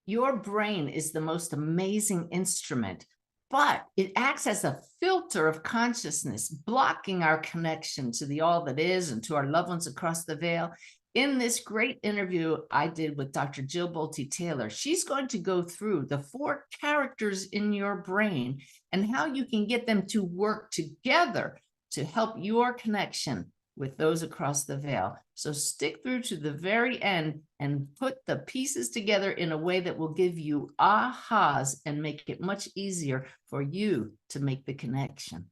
Your brain is the most amazing instrument, but it acts as a filter of consciousness, blocking our connection to the all that is and to our loved ones across the veil. In this great interview I did with Dr. Jill Bolte-Taylor, she's going to go through the 4 characters in your brain and how you can get them to work together to help your connection with those across the veil. So stick through to the very end and put the pieces together in a way that will give you ahas and make it much easier for you to make the connection.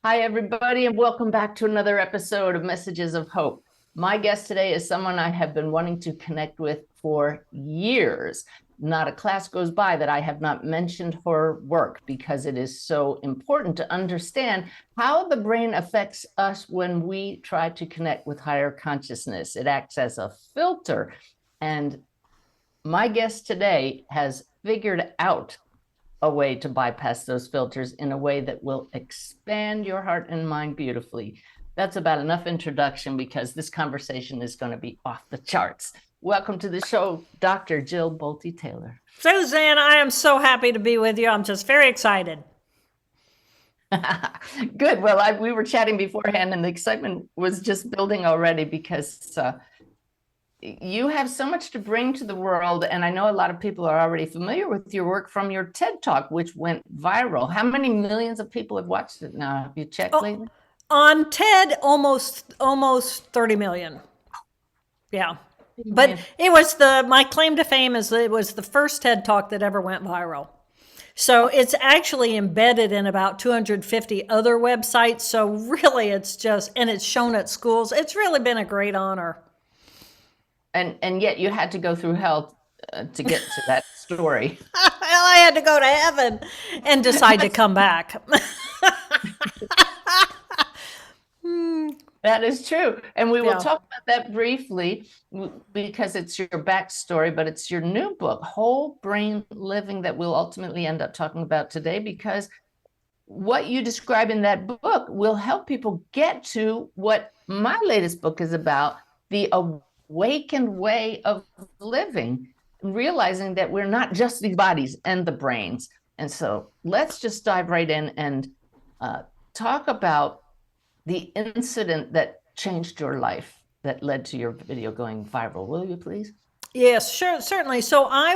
Hi, everybody, and welcome back to another episode of Messages of Hope. My guest today is someone I have been wanting to connect with for years. Not a class goes by that I have not mentioned her work, because it is so important to understand how the brain affects us when we try to connect with higher consciousness. It acts as a filter, and my guest today has figured out a way to bypass those filters in a way that will expand your heart and mind beautifully. That's about enough introduction, because this conversation is going to be off the charts. Welcome to the show, Dr. Jill Bolte-Taylor. Suzanne, I am so happy to be with you. I'm just very excited. Good. Well, we were chatting beforehand, and the excitement was just building already, because you have so much to bring to the world. And I know a lot of people are already familiar with your work from your TED Talk, which went viral. How many millions of people have watched it now? Have you checked lately? On TED, almost 30 million. Yeah. But it was my claim to fame is that it was the first TED Talk that ever went viral. So it's actually embedded in about 250 other websites. So really and it's shown at schools. It's really been a great honor. And yet you had to go through hell to get to that story. Well, I had to go to heaven and decide to come back. That is true. And we will talk about that briefly, because it's your backstory, but it's your new book, Whole Brain Living, that we'll ultimately end up talking about today, because what you describe in that book will help people get to what my latest book is about, the awakened way of living, realizing that we're not just these bodies and the brains. And so let's just dive right in and talk about the incident that changed your life, that led to your video going viral. Will you please? Yes, sure, certainly. So I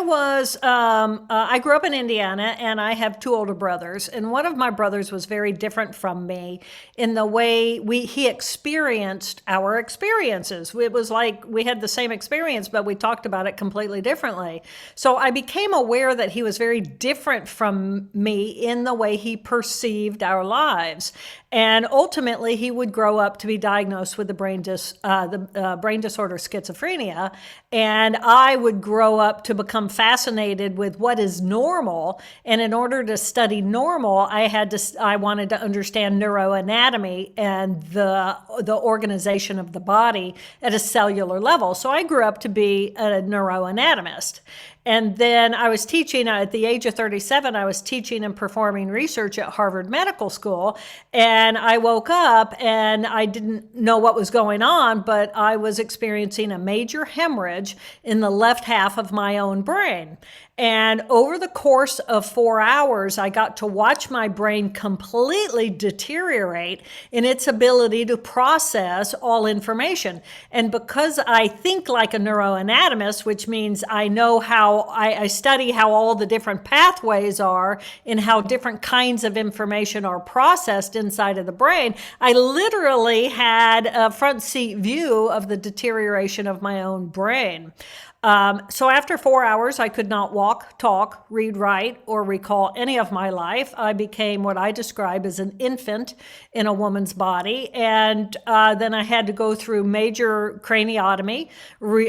grew up in Indiana, and I have 2 older brothers, and one of my brothers was very different from me in the way he experienced our experiences. It was like we had the same experience, but we talked about it completely differently. So I became aware that he was very different from me in the way he perceived our lives. And ultimately, he would grow up to be diagnosed with the brain disorder schizophrenia. And I would grow up to become fascinated with what is normal. And in order to study normal, I wanted to understand neuroanatomy and the organization of the body at a cellular level. So I grew up to be a neuroanatomist. And then I was teaching at the age of 37, I was teaching and performing research at Harvard Medical School. And I woke up and I didn't know what was going on, but I was experiencing a major hemorrhage in the left half of my own brain. And over the course of 4 hours, I got to watch my brain completely deteriorate in its ability to process all information. And because I think like a neuroanatomist, which means I know how I study how all the different pathways are and how different kinds of information are processed inside of the brain, I literally had a front seat view of the deterioration of my own brain. So after 4 hours, I could not walk, talk, read, write, or recall any of my life. I became what I describe as an infant in a woman's body. And then I had to go through major craniotomy,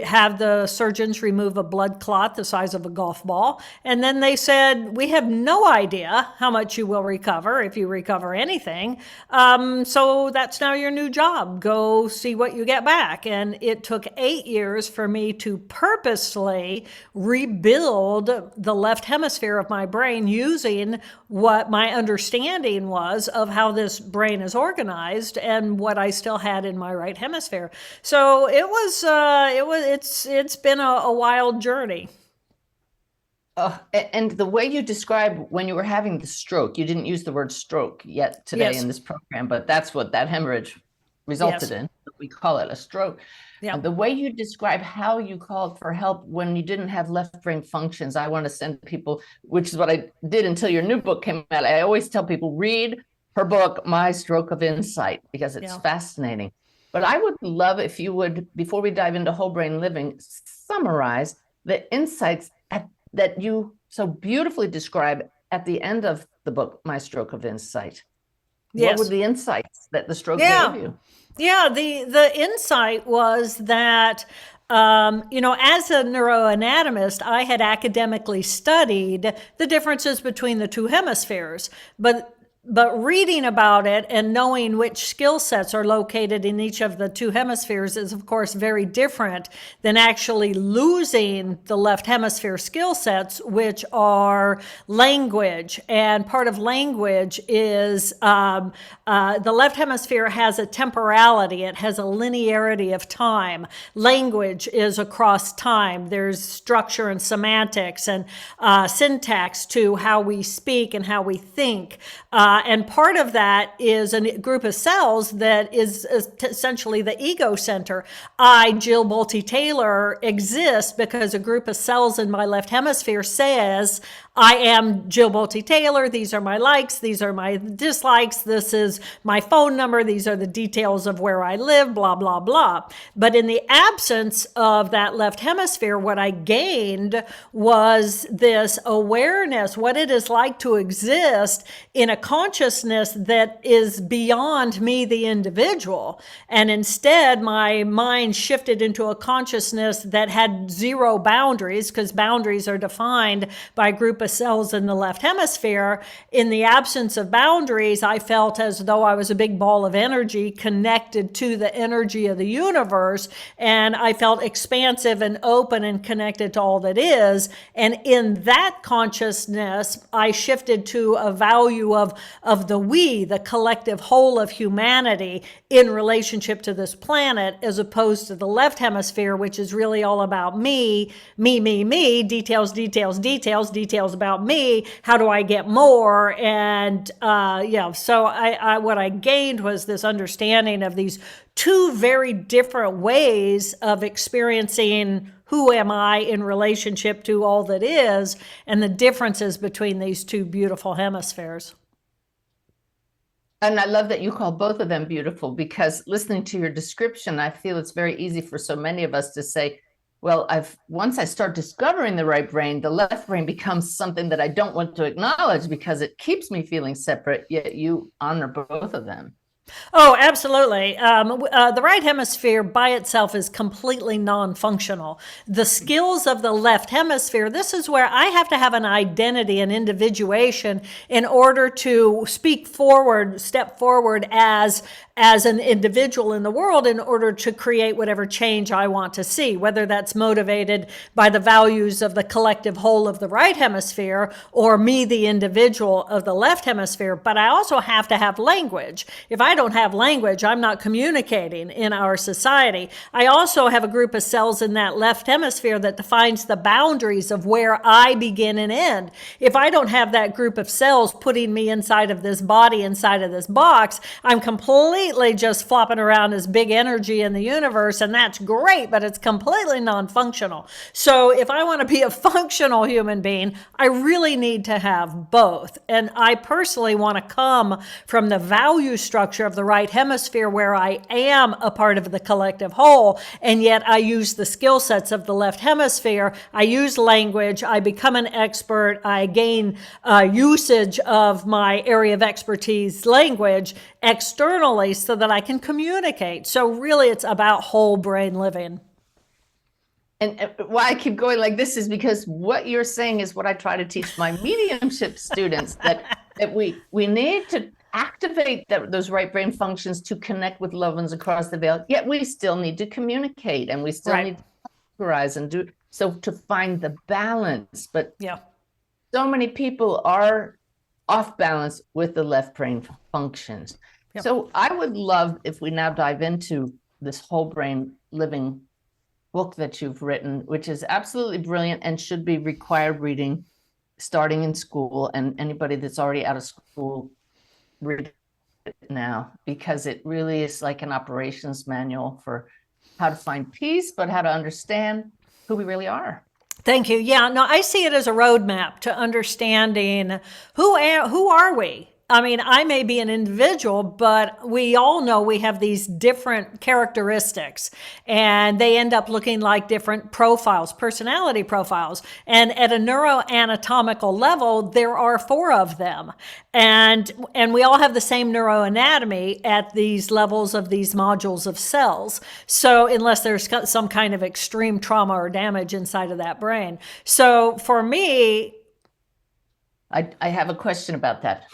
have the surgeons remove a blood clot the size of a golf ball. And then they said, we have no idea how much you will recover, if you recover anything. So that's now your new job. Go see what you get back. And it took 8 years for me to purposely purposely rebuild the left hemisphere of my brain using what my understanding was of how this brain is organized and what I still had in my right hemisphere. So it's been a wild journey. And the way you describe when you were having the stroke, you didn't use the word stroke yet today Yes. in this program, but that's what that hemorrhage resulted Yes. in. We call it a stroke. Yeah. And the way you describe how you called for help when you didn't have left brain functions, I want to send people, which is what I did until your new book came out. I always tell people, read her book, My Stroke of Insight, because it's fascinating. But I would love if you would, before we dive into whole brain living, summarize the insights that you so beautifully describe at the end of the book, My Stroke of Insight. Yes. What were the insights that the stroke gave you? Yeah, the insight was that, as a neuroanatomist, I had academically studied the differences between the two hemispheres, but reading about it and knowing which skill sets are located in each of the two hemispheres is, of course, very different than actually losing the left hemisphere skill sets, which are language. And part of language is the left hemisphere has a temporality. It has a linearity of time. Language is across time. There's structure and semantics and syntax to how we speak and how we think. And part of that is a group of cells that is essentially the ego center. I, Jill Bolte-Taylor, exist because a group of cells in my left hemisphere says, I am Jill Bolte-Taylor. These are my likes. These are my dislikes. This is my phone number. These are the details of where I live, blah, blah, blah. But in the absence of that left hemisphere, what I gained was this awareness, what it is like to exist in a consciousness that is beyond me, the individual. And instead, my mind shifted into a consciousness that had zero boundaries, because boundaries are defined by a group of cells in the left hemisphere. In the absence of boundaries, I felt as though I was a big ball of energy connected to the energy of the universe. And I felt expansive and open and connected to all that is. And in that consciousness, I shifted to a value of the we, the collective whole of humanity in relationship to this planet, as opposed to the left hemisphere, which is really all about me, details, details, details, details about me. How do I get more? And so what I gained was this understanding of these two very different ways of experiencing who am I in relationship to all that is, and the differences between these two beautiful hemispheres. And I love that you call both of them beautiful, because listening to your description, I feel it's very easy for so many of us to say, well, once I start discovering the right brain, the left brain becomes something that I don't want to acknowledge because it keeps me feeling separate, yet you honor both of them. Oh, absolutely. The right hemisphere by itself is completely non-functional. The skills of the left hemisphere, this is where I have to have an identity and individuation in order to step forward as an individual in the world, in order to create whatever change I want to see, whether that's motivated by the values of the collective whole of the right hemisphere or me, the individual of the left hemisphere. But I also have to have language. If I don't have language, I'm not communicating in our society. I also have a group of cells in that left hemisphere that defines the boundaries of where I begin and end. If I don't have that group of cells putting me inside of this body, inside of this box, I'm completely just flopping around as big energy in the universe, and that's great, but it's completely non-functional. So if I want to be a functional human being, I really need to have both. And I personally want to come from the value structure of the right hemisphere, where I am a part of the collective whole, and yet I use the skill sets of the left hemisphere. I use language, I become an expert, I gain usage of my area of expertise, language, externally, so that I can communicate. So really, it's about whole brain living. And why I keep going like this is because what you're saying is what I try to teach my mediumship students, that we need to activate those right brain functions to connect with loved ones across the veil, yet we still need to communicate, and we still need to categorize and do So to find the balance, but Yeah. so many people are off balance with the left brain functions. Yep. So I would love if we now dive into this whole brain living book that you've written, which is absolutely brilliant and should be required reading starting in school, and anybody that's already out of school, read it now, because it really is like an operations manual for how to find peace, but how to understand who we really are. Thank you. Yeah, no, I see it as a roadmap to understanding who are we? I mean, I may be an individual, but we all know we have these different characteristics, and they end up looking like different profiles, personality profiles. And at a neuroanatomical level, there are 4 of them. And we all have the same neuroanatomy at these levels of these modules of cells. So unless there's some kind of extreme trauma or damage inside of that brain. So for me, I have a question about that.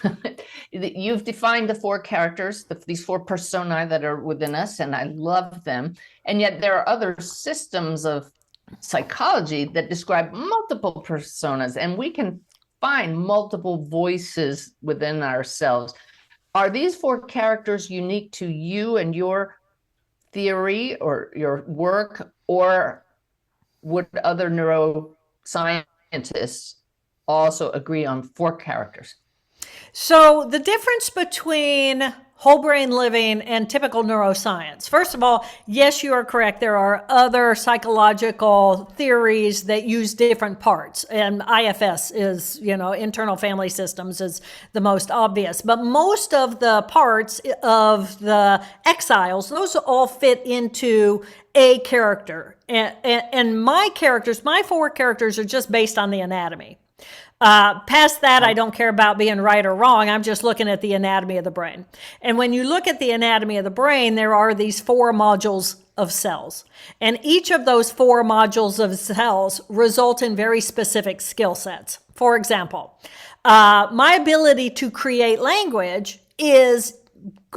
You've defined the 4 characters, these 4 personae that are within us, and I love them. And yet there are other systems of psychology that describe multiple personas, and we can find multiple voices within ourselves. Are these 4 characters unique to you and your theory or your work, or would other neuroscientists also agree on 4 characters? so the difference between whole brain living and typical neuroscience. First of all, yes, you are correct. There are other psychological theories that use different parts, and IFS is, internal family systems is the most obvious. But most of the parts of the exiles, those all fit into a character. And my 4 characters are just based on the anatomy. Past that, I don't care about being right or wrong. I'm just looking at the anatomy of the brain. And when you look at the anatomy of the brain, there are these 4 modules of cells. And each of those 4 modules of cells result in very specific skill sets. For example, my ability to create language is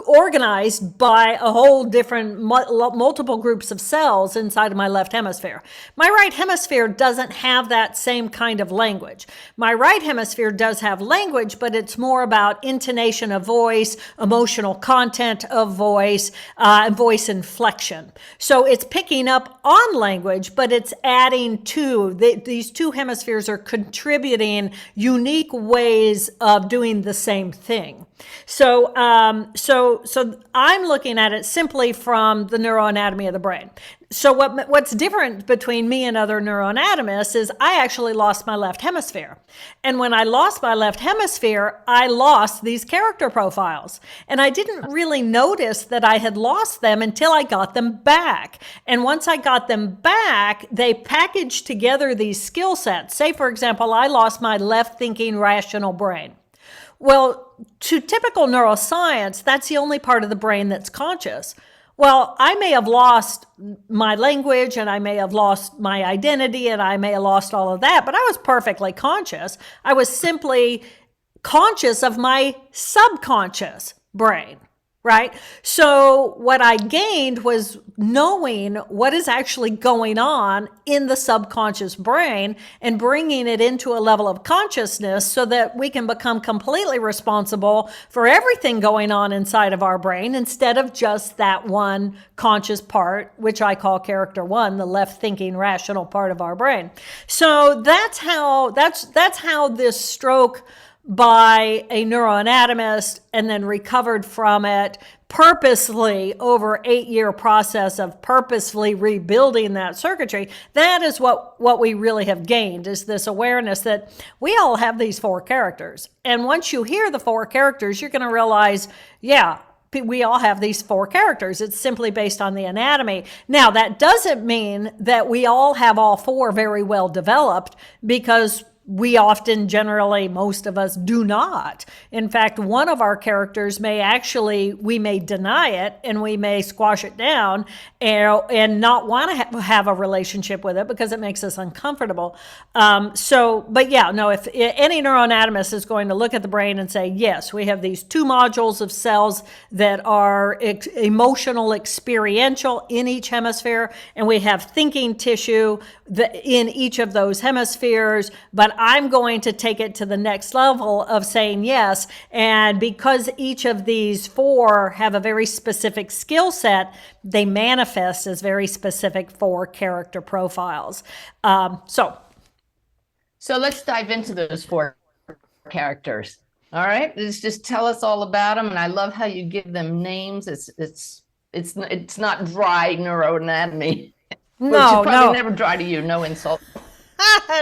organized by a whole different multiple groups of cells inside of my left hemisphere. My right hemisphere doesn't have that same kind of language. My right hemisphere does have language, but it's more about intonation of voice, emotional content of voice, and voice inflection. So it's picking up on language, but it's adding to these 2 hemispheres are contributing unique ways of doing the same thing. So I'm looking at it simply from the neuroanatomy of the brain. So what's different between me and other neuroanatomists is I actually lost my left hemisphere. And when I lost my left hemisphere, I lost these character profiles. And I didn't really notice that I had lost them until I got them back. And once I got them back, they packaged together these skill sets. Say, for example, I lost my left thinking rational brain. Well, to typical neuroscience, that's the only part of the brain that's conscious. Well, I may have lost my language and I may have lost my identity and I may have lost all of that, but I was perfectly conscious. I was simply conscious of my subconscious brain. Right? So what I gained was knowing what is actually going on in the subconscious brain and bringing it into a level of consciousness so that we can become completely responsible for everything going on inside of our brain instead of just that one conscious part, which I call character 1, the left thinking rational part of our brain. So that's how this stroke by a neuroanatomist and then recovered from it purposely over 8-year process of purposefully rebuilding that circuitry. That is what we really have gained, is this awareness that we all have these 4 characters. And once you hear the 4 characters, you're going to realize, yeah, we all have these 4 characters. It's simply based on the anatomy. Now, that doesn't mean that we all have all 4 very well developed, because we often, generally, most of us do not. In fact, one of our characters we may deny it and we may squash it down and not want to have a relationship with it because it makes us uncomfortable. But yeah, no, if any neuroanatomist is going to look at the brain and say, yes, we have these two modules of cells that are emotional, experiential in each hemisphere, and we have thinking tissue in each of those hemispheres, but I'm going to take it to the next level of saying yes. And because each of these four have a very specific skill set, they manifest as very specific four character profiles. So let's dive into those four characters. All right, just tell us all about them. And I love how you give them names. It's not dry neuroanatomy. No, probably never dry to you. No insult.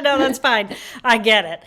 No, that's fine. I get it.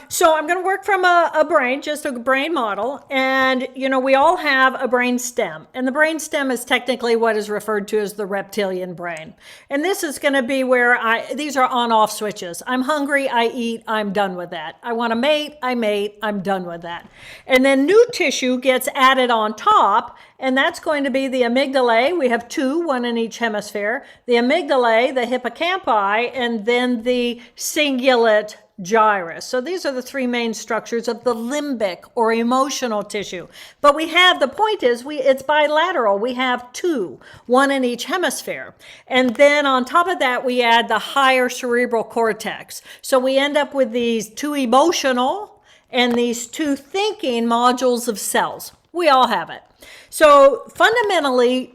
So I'm going to work from a brain, just a brain model. And, we all have a brain stem. And the brain stem is technically what is referred to as the reptilian brain. And this is going to be where these are on-off switches. I'm hungry, I eat, I'm done with that. I want to mate, I'm done with that. And then new tissue gets added on top. And that's going to be the amygdalae. We have two, one in each hemisphere. The amygdalae, the hippocampi, and then the cingulate gyrus. So these are the three main structures of the limbic or emotional tissue. But the point is, it's bilateral. We have two, one in each hemisphere. And then on top of that, we add the higher cerebral cortex. So we end up with these two emotional and these two thinking modules of cells. We all have it. So fundamentally,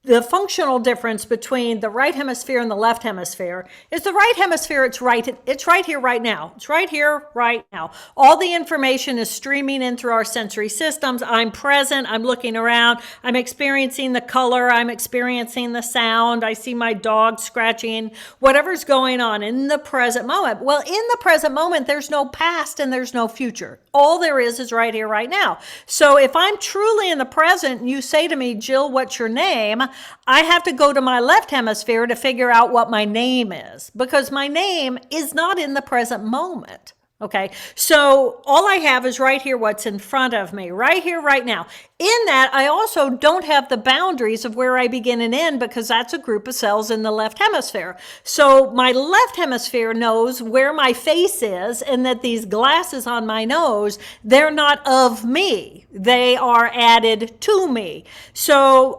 the functional difference between the right hemisphere and the left hemisphere is the right hemisphere, it's right here right now. It's right here right now. All the information is streaming in through our sensory systems. I'm present, I'm looking around, I'm experiencing the color, I'm experiencing the sound, I see my dog scratching, whatever's going on in the present moment. Well, in the present moment, there's no past and there's no future. All there is right here right now. So if I'm truly in the present and you say to me, Jill, what's your name? I have to go to my left hemisphere to figure out what my name is, because my name is not in the present moment. Okay, so all I have is right here, what's in front of me, right here, right now. In that, I also don't have the boundaries of where I begin and end, because that's a group of cells in the left hemisphere. So my left hemisphere knows where my face is, and that these glasses on my nose, they're not of me. They are added to me. So,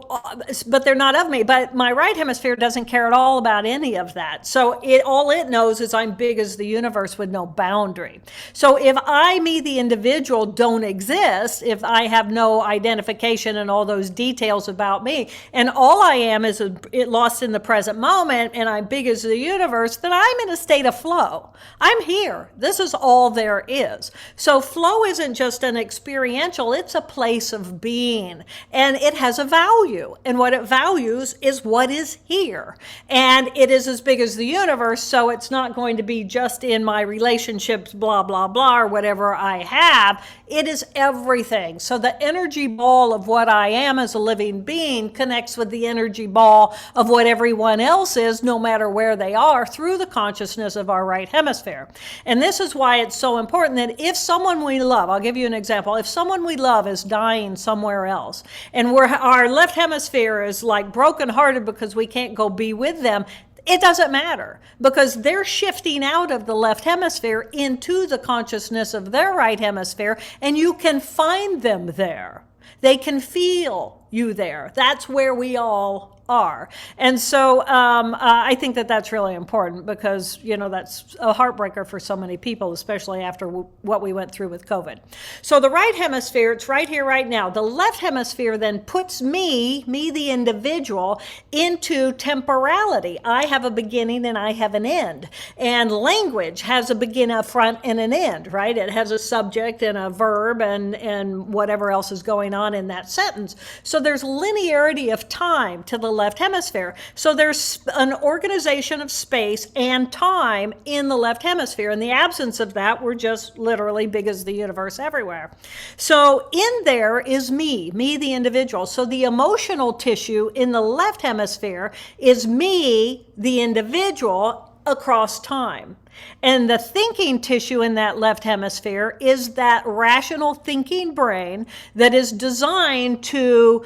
but they're not of me. But my right hemisphere doesn't care at all about any of that. So all it knows is I'm big as the universe with no boundary. So if me, the individual, don't exist, if I have no identification and all those details about me, and all I am is lost in the present moment, and I'm big as the universe, then I'm in a state of flow. I'm here. This is all there is. So flow isn't just an experiential, it's a place of being, and it has a value. And what it values is what is here. And it is as big as the universe, so it's not going to be just in my relationships, blah, blah, blah, or whatever I have. It is everything. So the energy ball of what I am as a living being connects with the energy ball of what everyone else is, no matter where they are, through the consciousness of our right hemisphere. And this is why it's so important that if someone we love, I'll give you an example, if someone we love is dying somewhere else, and our left hemisphere is like brokenhearted because we can't go be with them, it doesn't matter, because they're shifting out of the left hemisphere into the consciousness of their right hemisphere, and you can find them there. They can feel you there. That's where we all are. And so I think that that's really important, because, that's a heartbreaker for so many people, especially after what we went through with COVID. So the right hemisphere, it's right here, right now. The left hemisphere then puts me, the individual, into temporality. I have a beginning and I have an end. And language has a beginning, a front, and an end, right? It has a subject and a verb and whatever else is going on in that sentence. So there's linearity of time to the left hemisphere. So there's an organization of space and time in the left hemisphere. In the absence of that, we're just literally big as the universe everywhere. So in there is me, the individual. So the emotional tissue in the left hemisphere is me, the individual, across time. And the thinking tissue in that left hemisphere is that rational thinking brain that is designed to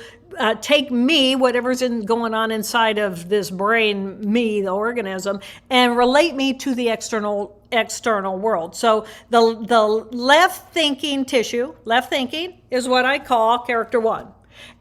take me, whatever's going on inside of this brain, me, the organism, and relate me to the external world. So the left thinking tissue, left thinking, is what I call character one.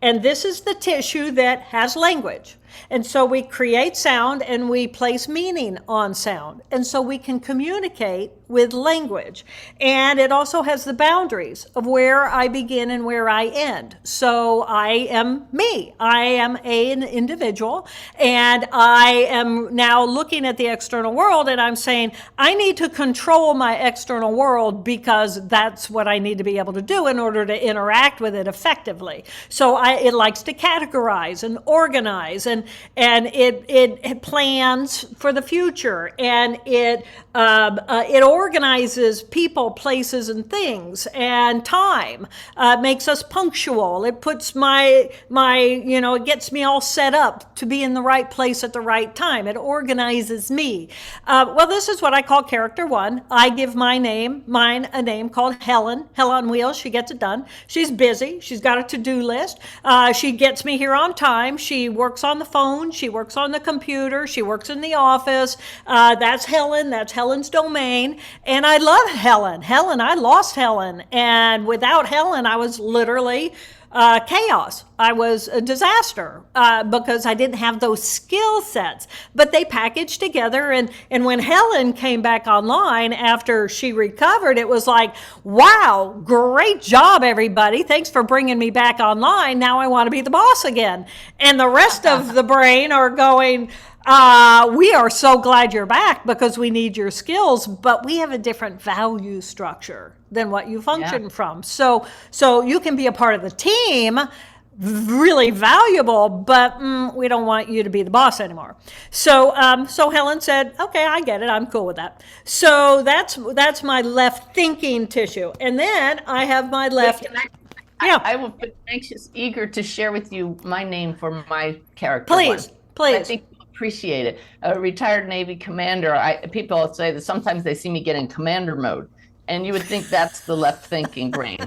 And this is the tissue that has language. And so we create sound and we place meaning on sound. And so we can communicate with language. And it also has the boundaries of where I begin and where I end. So I am me. I am an individual. And I am now looking at the external world and I'm saying, I need to control my external world because that's what I need to be able to do in order to interact with it effectively. So it likes to categorize and organize, and it plans for the future, and it organizes people, places, and things, and time. Makes us punctual. It puts it gets me all set up to be in the right place at the right time. It organizes me. Well, this is what I call character one. I give mine a name called Helen. Hell on wheels. She gets it done. She's busy. She's got a to-do list. She gets me here on time. She works on the phone. She works on the computer. She works in the office. That's Helen. That's Helen's domain. And I love Helen. I lost Helen. And without Helen, I was literally chaos. I was a disaster because I didn't have those skill sets. But they packaged together. And when Helen came back online after she recovered, it was like, wow, great job, everybody. Thanks for bringing me back online. Now I want to be the boss again. And the rest of the brain are going, we are so glad you're back because we need your skills, but we have a different value structure than what you function from. So you can be a part of the team, really valuable, but we don't want you to be the boss anymore. So Helen said, okay, I get it. I'm cool with that. So that's my left thinking tissue. And then I have my left. I will be eager to share with you my name for my character. Please. I think appreciate it. A retired Navy commander, people say that sometimes they see me get in commander mode, and you would think that's the left thinking brain.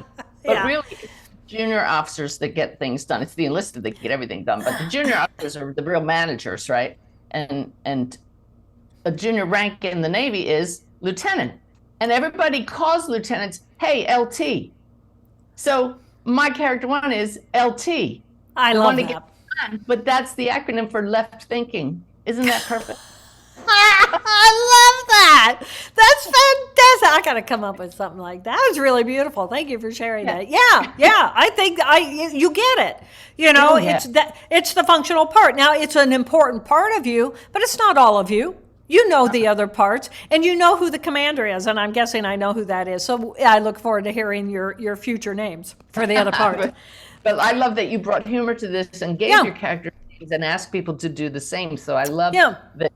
But really, it's junior officers that get things done. It's the enlisted that get everything done, but the junior officers are the real managers, right? And a junior rank in the Navy is lieutenant, and everybody calls lieutenants, hey, LT. So my character one is LT. I love that. But that's the acronym for left thinking. Isn't that perfect? I love that. That's fantastic. I got to come up with something like that. That was really beautiful. Thank you for sharing that. Yeah. I think you get it. It's the functional part. Now, it's an important part of you, but it's not all of you. You know the other parts, and you know who the commander is, and I'm guessing I know who that is. So I look forward to hearing your future names for the other part. But I love that you brought humor to this and gave your character names and asked people to do the same. So I love that.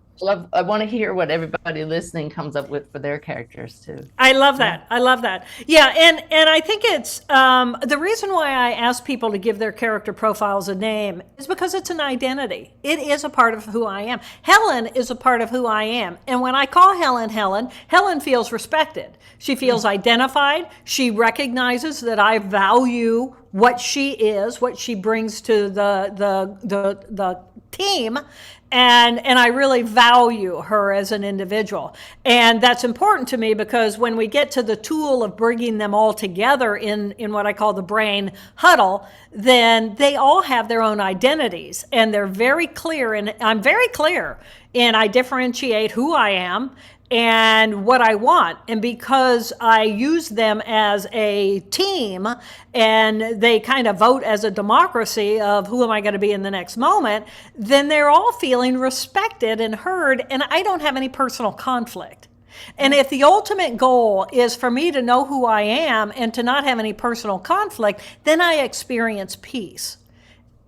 I want to hear what everybody listening comes up with for their characters too. I love that. Yeah, and I think it's the reason why I ask people to give their character profiles a name is because it's an identity. It is a part of who I am. Helen is a part of who I am. And when I call Helen feels respected. She feels identified. She recognizes that I value what she is, what she brings to the team. And I really value her as an individual. And that's important to me because when we get to the tool of bringing them all together in what I call the brain huddle, then they all have their own identities. And they're very clear. And I'm very clear. And I differentiate who I am and what I want. And because I use them as a team and they kind of vote as a democracy of who am I going to be in the next moment, then they're all feeling respected and heard, and I don't have any personal conflict. And if the ultimate goal is for me to know who I am and to not have any personal conflict, then I experience peace.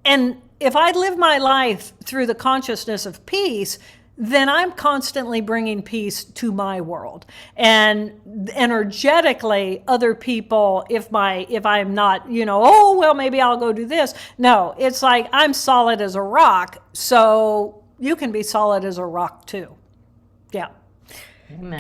And if I live my life through the consciousness of peace, then I'm constantly bringing peace to my world. And energetically, other people, if I'm not, maybe I'll go do this. No, it's like I'm solid as a rock, so you can be solid as a rock too. Yeah. Amen.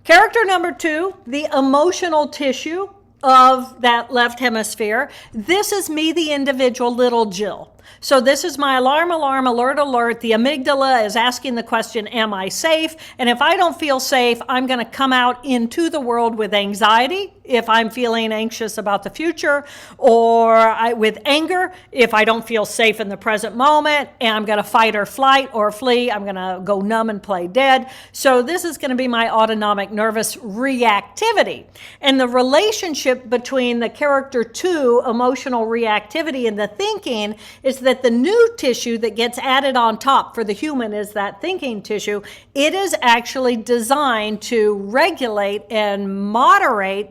Character number 2, the emotional tissue of that left hemisphere. This is me, the individual, little Jill. So this is my alarm, alert. The amygdala is asking the question, am I safe? And if I don't feel safe, I'm going to come out into the world with anxiety if I'm feeling anxious about the future, or with anger if I don't feel safe in the present moment, and I'm going to fight or flight or flee. I'm going to go numb and play dead. So this is going to be my autonomic nervous reactivity. And the relationship between the character 2, emotional reactivity, and the thinking is that the new tissue that gets added on top for the human is that thinking tissue. It is actually designed to regulate and modulate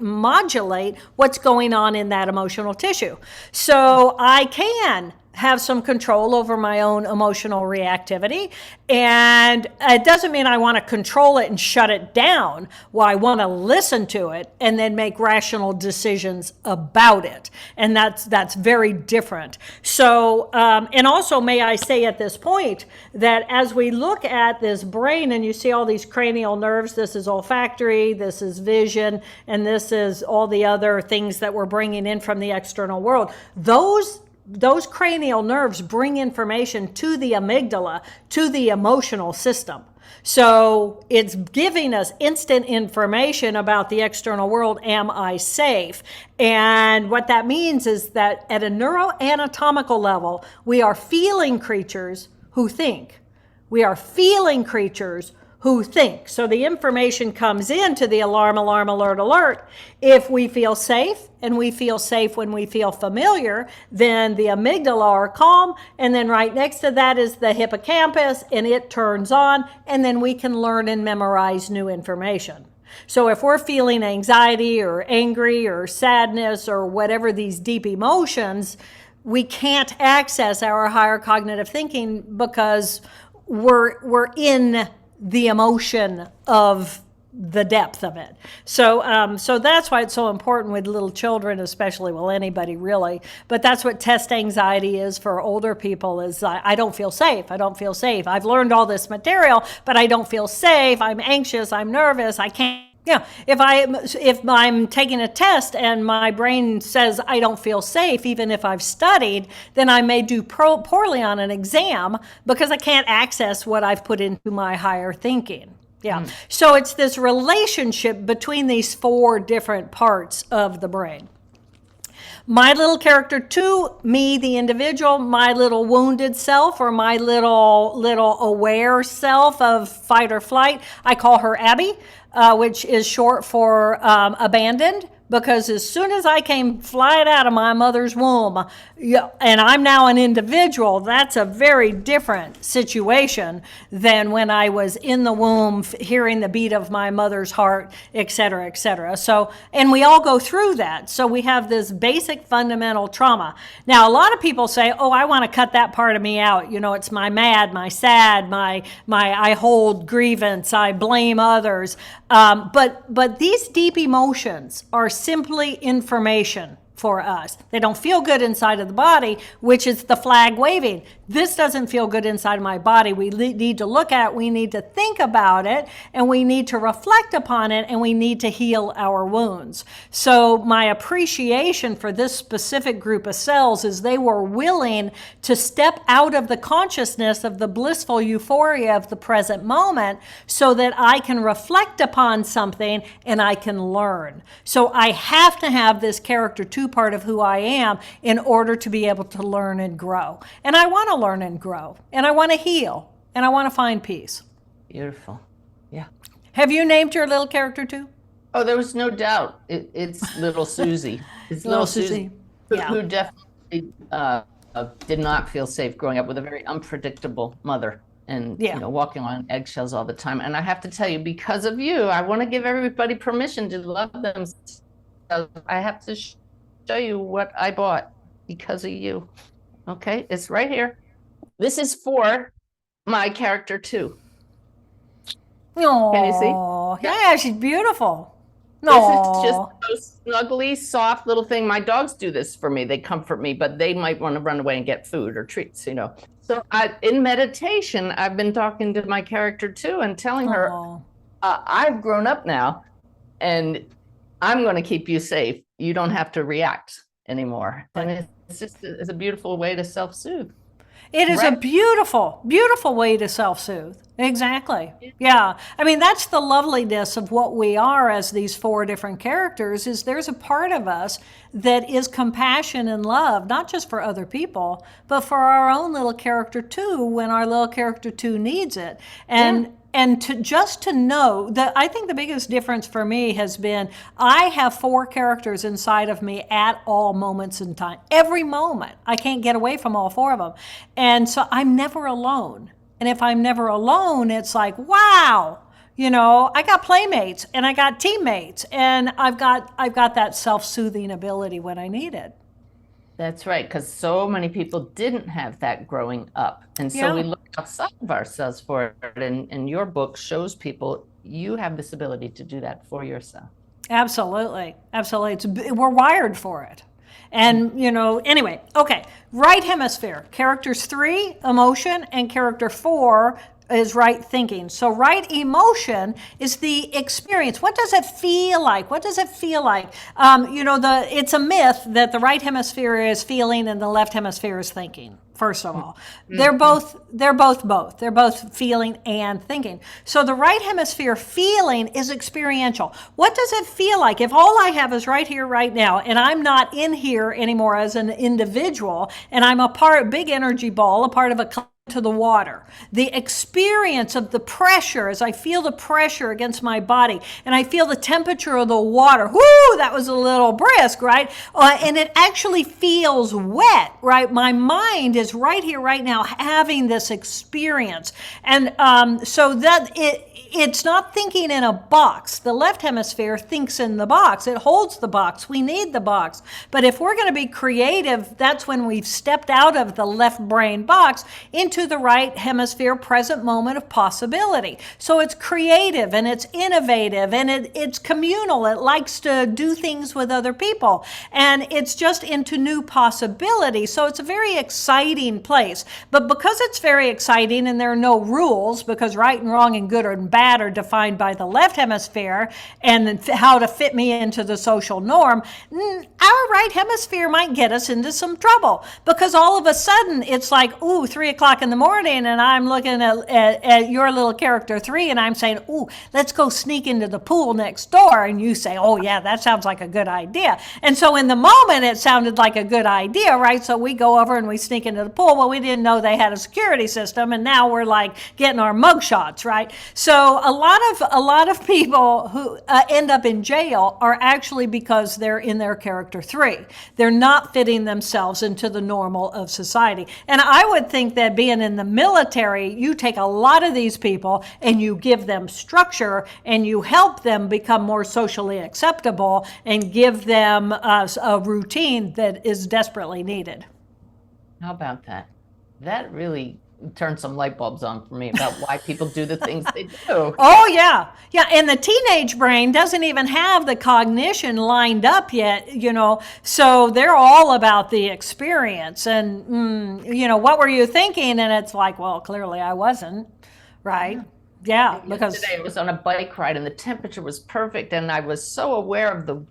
what's going on in that emotional tissue. So I can have some control over my own emotional reactivity. And it doesn't mean I want to control it and shut it down. Well, I want to listen to it and then make rational decisions about it. And that's very different. So, and also may I say at this point that as we look at this brain and you see all these cranial nerves, this is olfactory, this is vision, and this is all the other things that we're bringing in from the external world. Those cranial nerves bring information to the amygdala, to the emotional system. So it's giving us instant information about the external world. Am I safe? And what that means is that at a neuroanatomical level, we are feeling creatures who think. We are feeling creatures who think. So the information comes into the alarm, alert. If we feel safe, and we feel safe when we feel familiar, then the amygdala are calm, and then right next to that is the hippocampus, and it turns on, and then we can learn and memorize new information. So if we're feeling anxiety or angry or sadness or whatever these deep emotions, we can't access our higher cognitive thinking because we're in the emotion of the depth of it. So so that's why it's so important with little children, especially, well, anybody really, but that's what test anxiety is for older people is I don't feel safe. I've learned all this material, but I don't feel safe. I'm anxious. I'm nervous. I can't. Yeah, if I'm taking a test and my brain says I don't feel safe, even if I've studied, then I may do poorly on an exam because I can't access what I've put into my higher thinking. Yeah. So it's this relationship between these 4 different parts of the brain. My little character 2, me, the individual, my little wounded self, or my little aware self of fight or flight, I call her Abby, which is short for abandoned. Because as soon as I came flying out of my mother's womb, and I'm now an individual, that's a very different situation than when I was in the womb, hearing the beat of my mother's heart, et cetera, et cetera. So, and we all go through that. So we have this basic fundamental trauma. Now, a lot of people say, oh, I want to cut that part of me out. You know, it's my mad, my sad, my I hold grievance, I blame others. But these deep emotions are simply information for us. They don't feel good inside of the body, which is the flag waving. This doesn't feel good inside of my body. We need to look at it, we need to think about it, and we need to reflect upon it, and we need to heal our wounds. So my appreciation for this specific group of cells is they were willing to step out of the consciousness of the blissful euphoria of the present moment so that I can reflect upon something and I can learn. So I have to have this character 2 part of who I am in order to be able to learn and grow. And I want to learn and grow, and I want to heal, and I want to find peace. Beautiful. Yeah. Have you named your little character 2? Oh, there was no doubt. It's little Susie. It's little Susie, who definitely did not feel safe growing up with a very unpredictable mother and you know, walking on eggshells all the time. And I have to tell you, because of you, I want to give everybody permission to love themselves. I have to show you what I bought because of you. Okay, it's right here. This is for my character 2. Oh, can you see? Yeah, she's beautiful. This is just a snuggly, soft little thing. My dogs do this for me. They comfort me, but they might want to run away and get food or treats, you know. So in meditation, I've been talking to my character too and telling her, Oh, I've grown up now and I'm going to keep you safe. You don't have to react anymore. right. And it's a beautiful way to self-soothe. It is a Right. beautiful, beautiful way to self-soothe. Exactly. Yeah. I mean, that's the loveliness of what we are as these four different characters is there's a part of us that is compassion and love, not just for other people, but for our own little character too, when our little character too needs it. And to just to know that I think the biggest difference for me has been I have four characters inside of me at all moments in time. Every moment. I can't get away from all four of them. And so I'm never alone. And if I'm never alone, it's like, wow, I got playmates and I got teammates and I've got that self-soothing ability when I need it. That's right, because so many people didn't have that growing up. And so we Yeah. look outside of ourselves for it. And your book shows people you have this ability to do that for yourself. Absolutely. Absolutely. We're wired for it. And, anyway, okay. Right hemisphere, characters 3, emotion, and character 4 is right thinking. So right emotion is the experience. What does it feel like? What does it feel like? It's a myth that the right hemisphere is feeling and the left hemisphere is thinking. First of all, they're both both. They're both feeling and thinking. So the right hemisphere feeling is experiential. What does it feel like if all I have is right here, right now, and I'm not in here anymore as an individual, and I'm big energy ball, a part of a to the water. The experience of the pressure as I feel the pressure against my body and I feel the temperature of the water. Whoo, that was a little brisk, right? And it actually feels wet, right? My mind is right here, right now, having this experience. And so that it's not thinking in a box. The left hemisphere thinks in the box. It holds the box. We need the box. But if we're going to be creative, that's when we've stepped out of the left brain box into the right hemisphere present moment of possibility. So it's creative and it's innovative and it's communal. It likes to do things with other people and it's just into new possibilities. So it's a very exciting place. But because it's very exciting and there are no rules, because right and wrong and good and bad are defined by the left hemisphere and how to fit me into the social norm, our right hemisphere might get us into some trouble because all of a sudden it's like, ooh, 3 o'clock in the morning and I'm looking at your little character 3 and I'm saying, ooh, let's go sneak into the pool next door. And you say, oh yeah, that sounds like a good idea. And so in the moment it sounded like a good idea, right? So we go over and we sneak into the pool. Well, we didn't know they had a security system and now we're like getting our mug shots, right? So a lot of people who end up in jail are actually because they're in their character 3. They're not fitting themselves into the normal of society. And I would think that being in the military, you take a lot of these people and you give them structure and you help them become more socially acceptable and give them a routine that is desperately needed. How about that? That really turned some light bulbs on for me about why people do the things they do. Oh, yeah. Yeah. And the teenage brain doesn't even have the cognition lined up yet, so they're all about the experience. And, what were you thinking? And it's like, well, clearly I wasn't. Right. Yeah. Because yesterday I was on a bike ride and the temperature was perfect. And I was so aware of the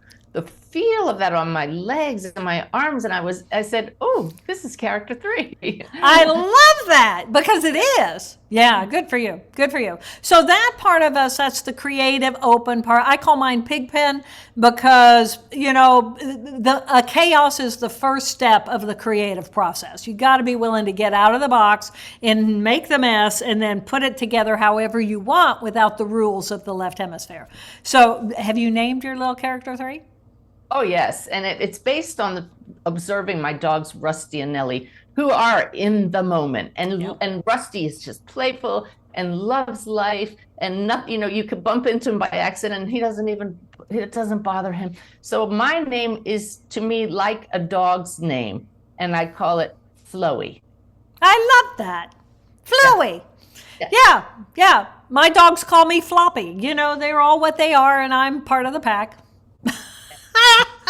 feel of that on my legs and my arms. And I said, oh, this is character 3. I love that because it is. Yeah, good for you. Good for you. So that part of us, that's the creative, open part. I call mine Pigpen because, the chaos is the first step of the creative process. You got to be willing to get out of the box and make the mess and then put it together however you want without the rules of the left hemisphere. So have you named your little character 3? Oh, yes. And it's based on observing my dogs, Rusty and Nellie, who are in the moment. And Rusty is just playful and loves life. And nothing, you could bump into him by accident and it doesn't bother him. So my name is, to me, like a dog's name. And I call it Flowy. I love that. Flowy. Yeah. My dogs call me Floppy. They're all what they are, and I'm part of the pack.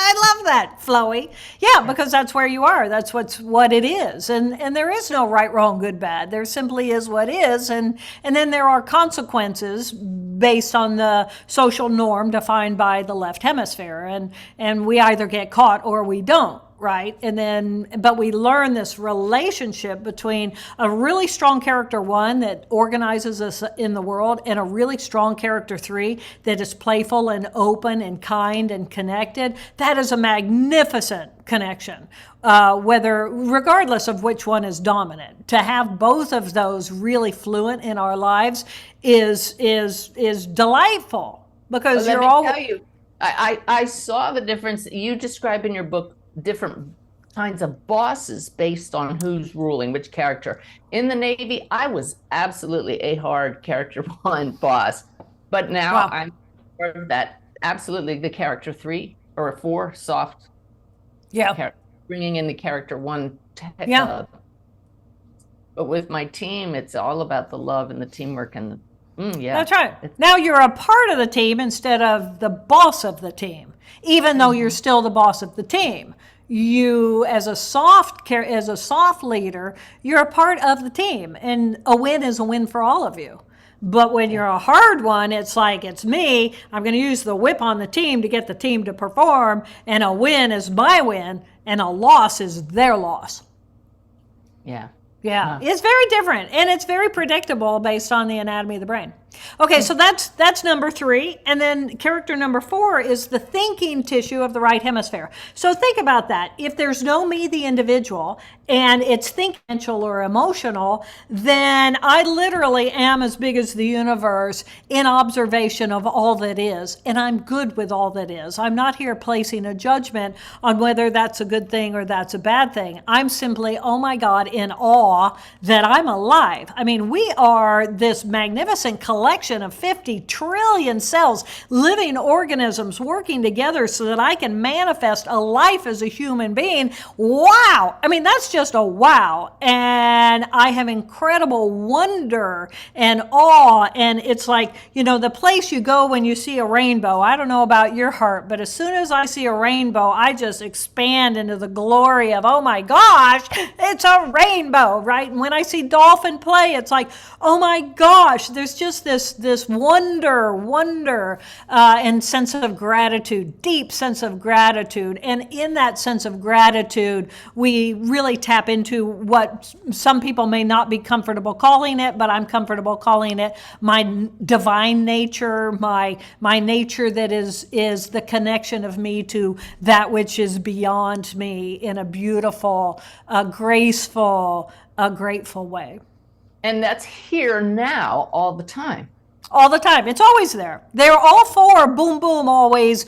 I love that, flowy. Yeah, because that's where you are. That's what it is. And there is no right, wrong, good, bad. There simply is what is. And then there are consequences based on the social norm defined by the left hemisphere. And we either get caught or we don't. Right. And then, but we learn this relationship between a really strong character 1 that organizes us in the world and a really strong character 3 that is playful and open and kind and connected. That is a magnificent connection, regardless of which one is dominant. To have both of those really fluent in our lives is delightful, because Well, you're let me all. tell you, I saw the difference you describe in your book, different kinds of bosses based on who's ruling which character. In the Navy, I was absolutely a hard character 1 boss, but now Wow. I'm more of that absolutely the character 3 or 4 soft Yeah. character, bringing in the character 1. Yeah. But with my team, it's all about the love and the teamwork and yeah. That's right. Now you're a part of the team instead of the boss of the team, even though you're still the boss of the team. You, as a soft leader, you're a part of the team, and a win is a win for all of you. But when you're a hard one, it's like, it's me. I'm going to use the whip on the team to get the team to perform, and a win is my win, and a loss is their loss. Yeah. Yeah, it's very different, and it's very predictable based on the anatomy of the brain. Okay, so that's number 3, and then character number 4 is the thinking tissue of the right hemisphere. So think about that. If there's no me, the individual, and it's thinking or emotional, then I literally am as big as the universe in observation of all that is, and I'm good with all that is. I'm not here placing a judgment on whether that's a good thing or that's a bad thing. I'm simply, oh my God, in awe that I'm alive. I mean, we are this magnificent collection of 50 trillion cells, living organisms working together so that I can manifest a life as a human being. Wow. I mean, that's just a wow. And I have incredible wonder and awe. And it's like, the place you go when you see a rainbow. I don't know about your heart, but as soon as I see a rainbow, I just expand into the glory of, oh my gosh, it's a rainbow, right? And when I see dolphin play, it's like, oh my gosh, there's just this wonder, and sense of gratitude, deep sense of gratitude. And in that sense of gratitude, we really tap into what some people may not be comfortable calling it, but I'm comfortable calling it my divine nature, my nature that is the connection of me to that which is beyond me in a beautiful, graceful, grateful way. And that's here now all the time. All the time. It's always there. They're all 4, boom, boom, always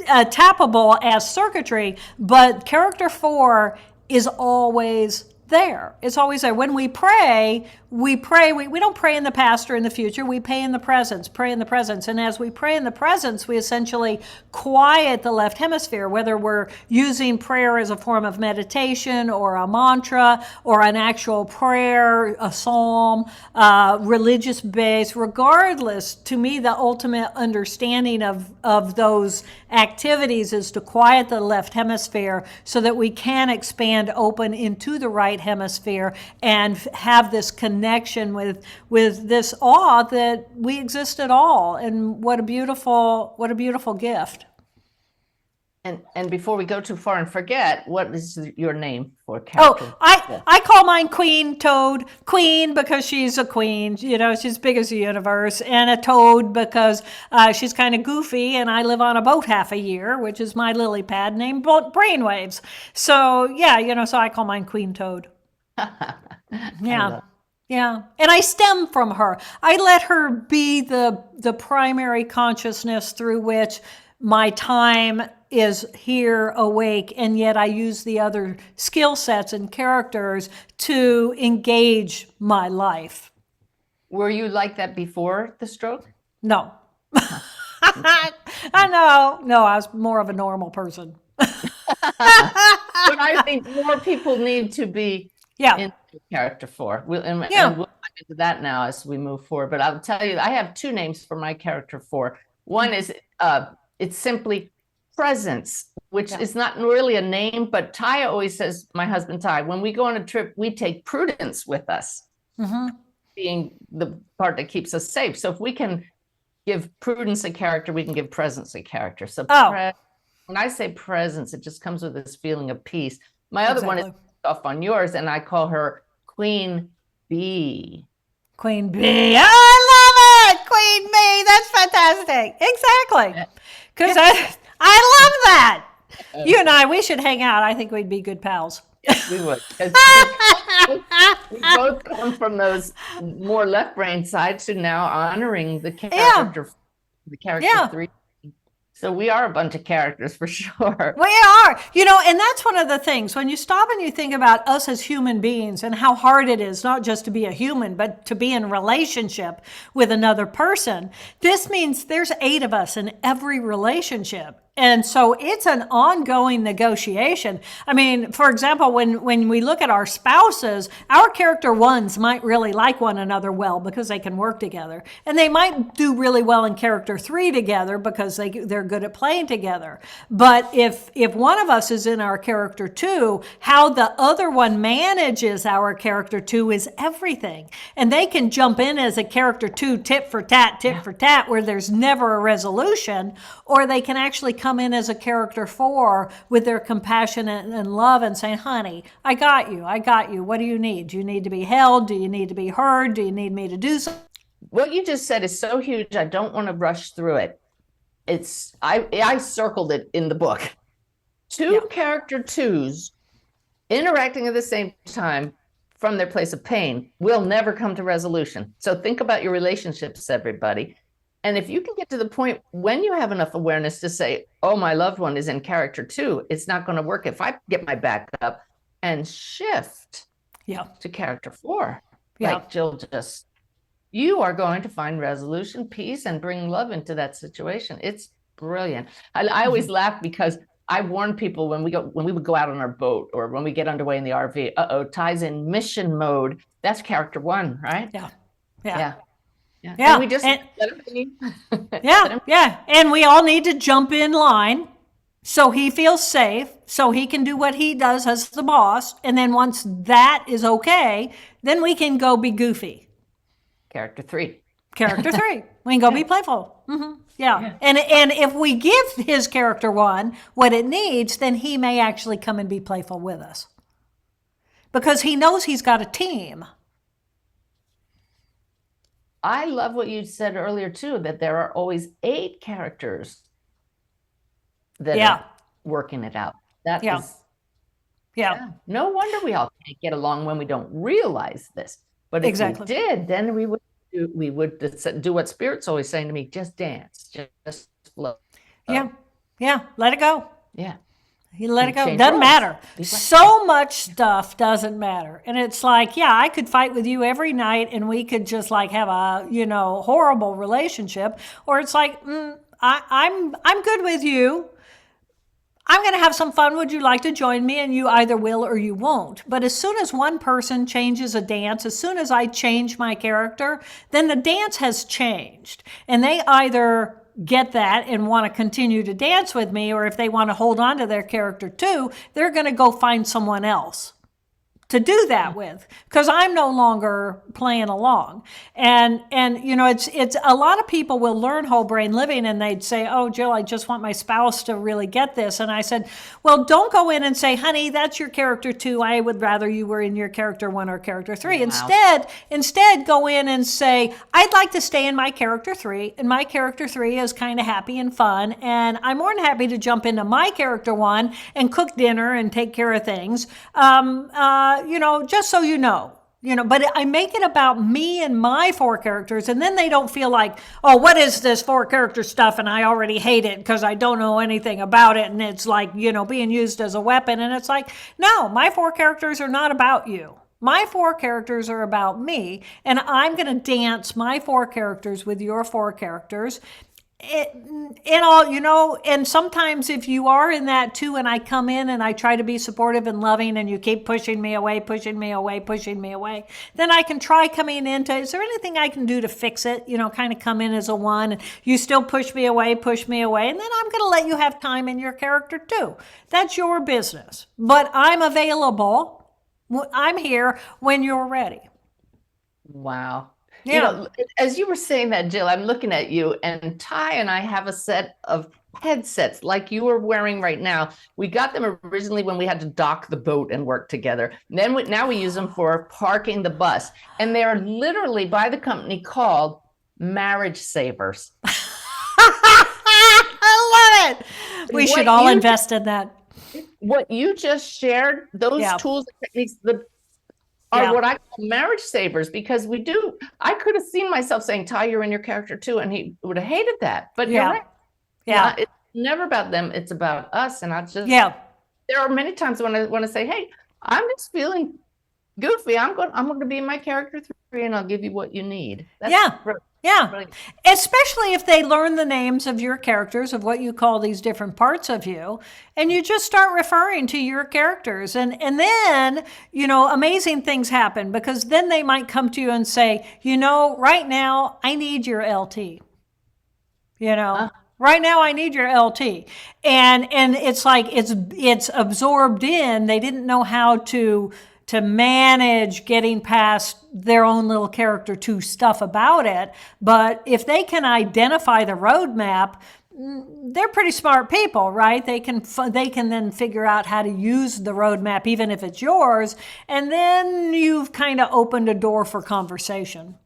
tappable as circuitry, but character 4 is always there. It's always there. When we pray, we don't pray in the past or in the future. We pray in the presence. And as we pray in the presence, we essentially quiet the left hemisphere, whether we're using prayer as a form of meditation or a mantra or an actual prayer, a psalm, religious base. Regardless, to me, the ultimate understanding of those activities is to quiet the left hemisphere so that we can expand open into the right hemisphere and have this connection with this awe that we exist at all. And what a beautiful gift. And before we go too far and forget, what is your name for character? I call mine Queen Toad. Queen because she's a queen, she's big as the universe, and a toad because she's kind of goofy, and I live on a boat half a year, which is my lily pad named Brainwaves. So yeah, so I call mine Queen Toad. Yeah. Yeah. And I stem from her. I let her be the primary consciousness through which my time is here awake, and yet I use the other skill sets and characters to engage my life. Were you like that before the stroke? No. I know. No, I was more of a normal person. But I think more people need to be in character 4. And we'll get into that now as we move forward. But I'll tell you, I have 2 names for my character 4. One is it's simply presence, which is not really a name, but Ty always says, my husband Ty, when we go on a trip, we take prudence with us, being the part that keeps us safe. So if we can give prudence a character, we can give presence a character. So when I say presence, it just comes with this feeling of peace. My other one is off on yours, and I call her Queen Bee. Queen Bee. I love it. Queen Bee. That's fantastic. Exactly. Because I love that. You and I, we should hang out. I think we'd be good pals. Yes, we would. We both come from those more left brain sides to now honoring the character, the character 3. So we are a bunch of characters for sure. We are, and that's one of the things when you stop and you think about us as human beings and how hard it is, not just to be a human, but to be in relationship with another person. This means there's 8 of us in every relationship. And so it's an ongoing negotiation. I mean, for example, when we look at our spouses, our character 1s might really like one another well because they can work together. And they might do really well in character 3 together because they're good at playing together. But if one of us is in our character 2, how the other one manages our character 2 is everything. And they can jump in as a character 2 tit for tat, where there's never a resolution, or they can actually come in as a character 4 with their compassion and love and saying, honey, I got you. What do you need? Do you need to be held? Do you need to be heard? Do you need me to do something? What you just said is so huge. I don't want to rush through it. I circled it in the book. 2 character 2s interacting at the same time from their place of pain will never come to resolution. So think about your relationships, everybody. And if you can get to the point when you have enough awareness to say, oh, my loved one is in character 2, it's not going to work if I get my back up and shift to character 4. Like Jill just, you are going to find resolution, peace, and bring love into that situation. It's brilliant. I always laugh because I warn people when we would go out on our boat or when we get underway in the RV, Ty's in mission mode. That's character 1, right? Yeah. And we just let him be. And we all need to jump in line so he feels safe, so he can do what he does as the boss. And then once that is okay, then we can go be goofy. Character 3. We can go be playful. And if we give his character 1 what it needs, then he may actually come and be playful with us. Because he knows he's got a team. I love what you said earlier, too, that there are always 8 characters that are working it out. That is, no wonder we all can't get along when we don't realize this. But if we did, then we would do what Spirit's always saying to me, just dance, just flow. Let it go. You let it go. Doesn't matter. So much stuff doesn't matter. And it's like, I could fight with you every night and we could just like have a, horrible relationship. Or it's like, I'm good with you. I'm going to have some fun. Would you like to join me? And you either will or you won't. But as soon as one person changes a dance, as soon as I change my character, then the dance has changed. And they either get that and want to continue to dance with me, or if they want to hold on to their character 2, they're going to go find someone else to do that with, because I'm no longer playing along. And it's a lot of people will learn whole brain living and they'd say, oh, Jill, I just want my spouse to really get this. And I said, well, don't go in and say, honey, that's your character 2. I would rather you were in your character 1 or character 3. Wow. Instead, go in and say, I'd like to stay in my character 3, and my character 3 is kind of happy and fun, and I'm more than happy to jump into my character 1 and cook dinner and take care of things. Just so you know, but I make it about me and my 4 characters, and then they don't feel like, oh, what is this 4 character stuff? And I already hate it because I don't know anything about it. And it's like, being used as a weapon. And it's like, no, my 4 characters are not about you. My 4 characters are about me. And I'm going to dance my 4 characters with your 4 characters. it, in all, and sometimes if you are in that too, and I come in and I try to be supportive and loving, and you keep pushing me away, pushing me away, pushing me away, then I can try coming into, is there anything I can do to fix it? Kind of come in as a one, and you still push me away, and then I'm going to let you have time in your character too. That's your business. But I'm available. I'm here when you're ready. Wow. Yeah. As you were saying that, Jill, I'm looking at you, and Ty and I have a set of headsets like you are wearing right now. We got them originally when we had to dock the boat and work together. Now we use them for parking the bus. And they are literally by the company called Marriage Savers. I love it. We should all invest in that. What you just shared, those tools and techniques, are what I call marriage savers, because I could have seen myself saying, Ty, you're in your character too, and he would have hated that. But you're right. Yeah. It's never about them. It's about us. And there are many times when I want to say, hey, I'm just feeling goofy. I'm going to be in my character 3, and I'll give you what you need. Yeah. Especially if they learn the names of your characters, of what you call these different parts of you, and you just start referring to your characters. And then, amazing things happen, because then they might come to you and say, right now I need your LT. Right now I need your LT. And it's like it's absorbed in. They didn't know how to manage getting past their own little character 2 stuff about it. But if they can identify the roadmap, they're pretty smart people, right? They can then figure out how to use the roadmap, even if it's yours. And then you've kind of opened a door for conversation.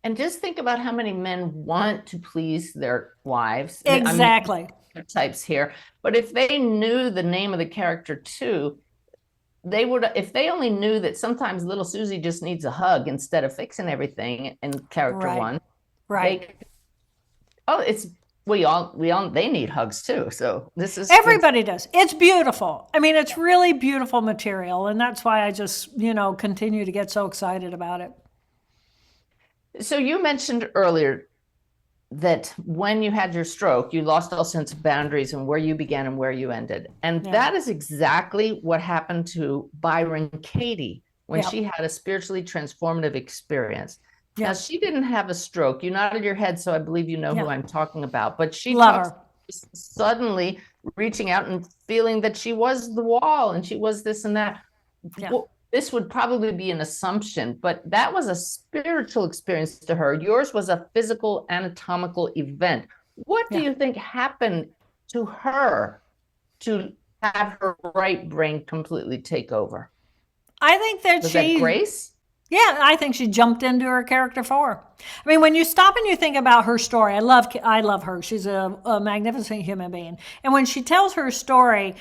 And just think about how many men want to please their wives. Exactly. Types here. But if they knew the name of the character 2, they would, if they only knew that sometimes little Susie just needs a hug instead of fixing everything in character 1. Right. They need hugs too. So everybody does. It's beautiful. I mean, it's really beautiful material. And that's why I just, continue to get so excited about it. So you mentioned earlier that when you had your stroke, you lost all sense of boundaries and where you began and where you ended. And that is exactly what happened to Byron Katie when she had a spiritually transformative experience. Now, she didn't have a stroke. You nodded your head, so I believe you know who I'm talking about. But she talks suddenly reaching out and feeling that she was the wall and she was this and that. Well, this would probably be an assumption, but that was a spiritual experience to her. Yours was a physical, anatomical event. What do you think happened to her to have her right brain completely take over? I think that was that grace? Yeah, I think she jumped into her character 4. I mean, when you stop and you think about her story, I love her. She's a magnificent human being. And when she tells her story,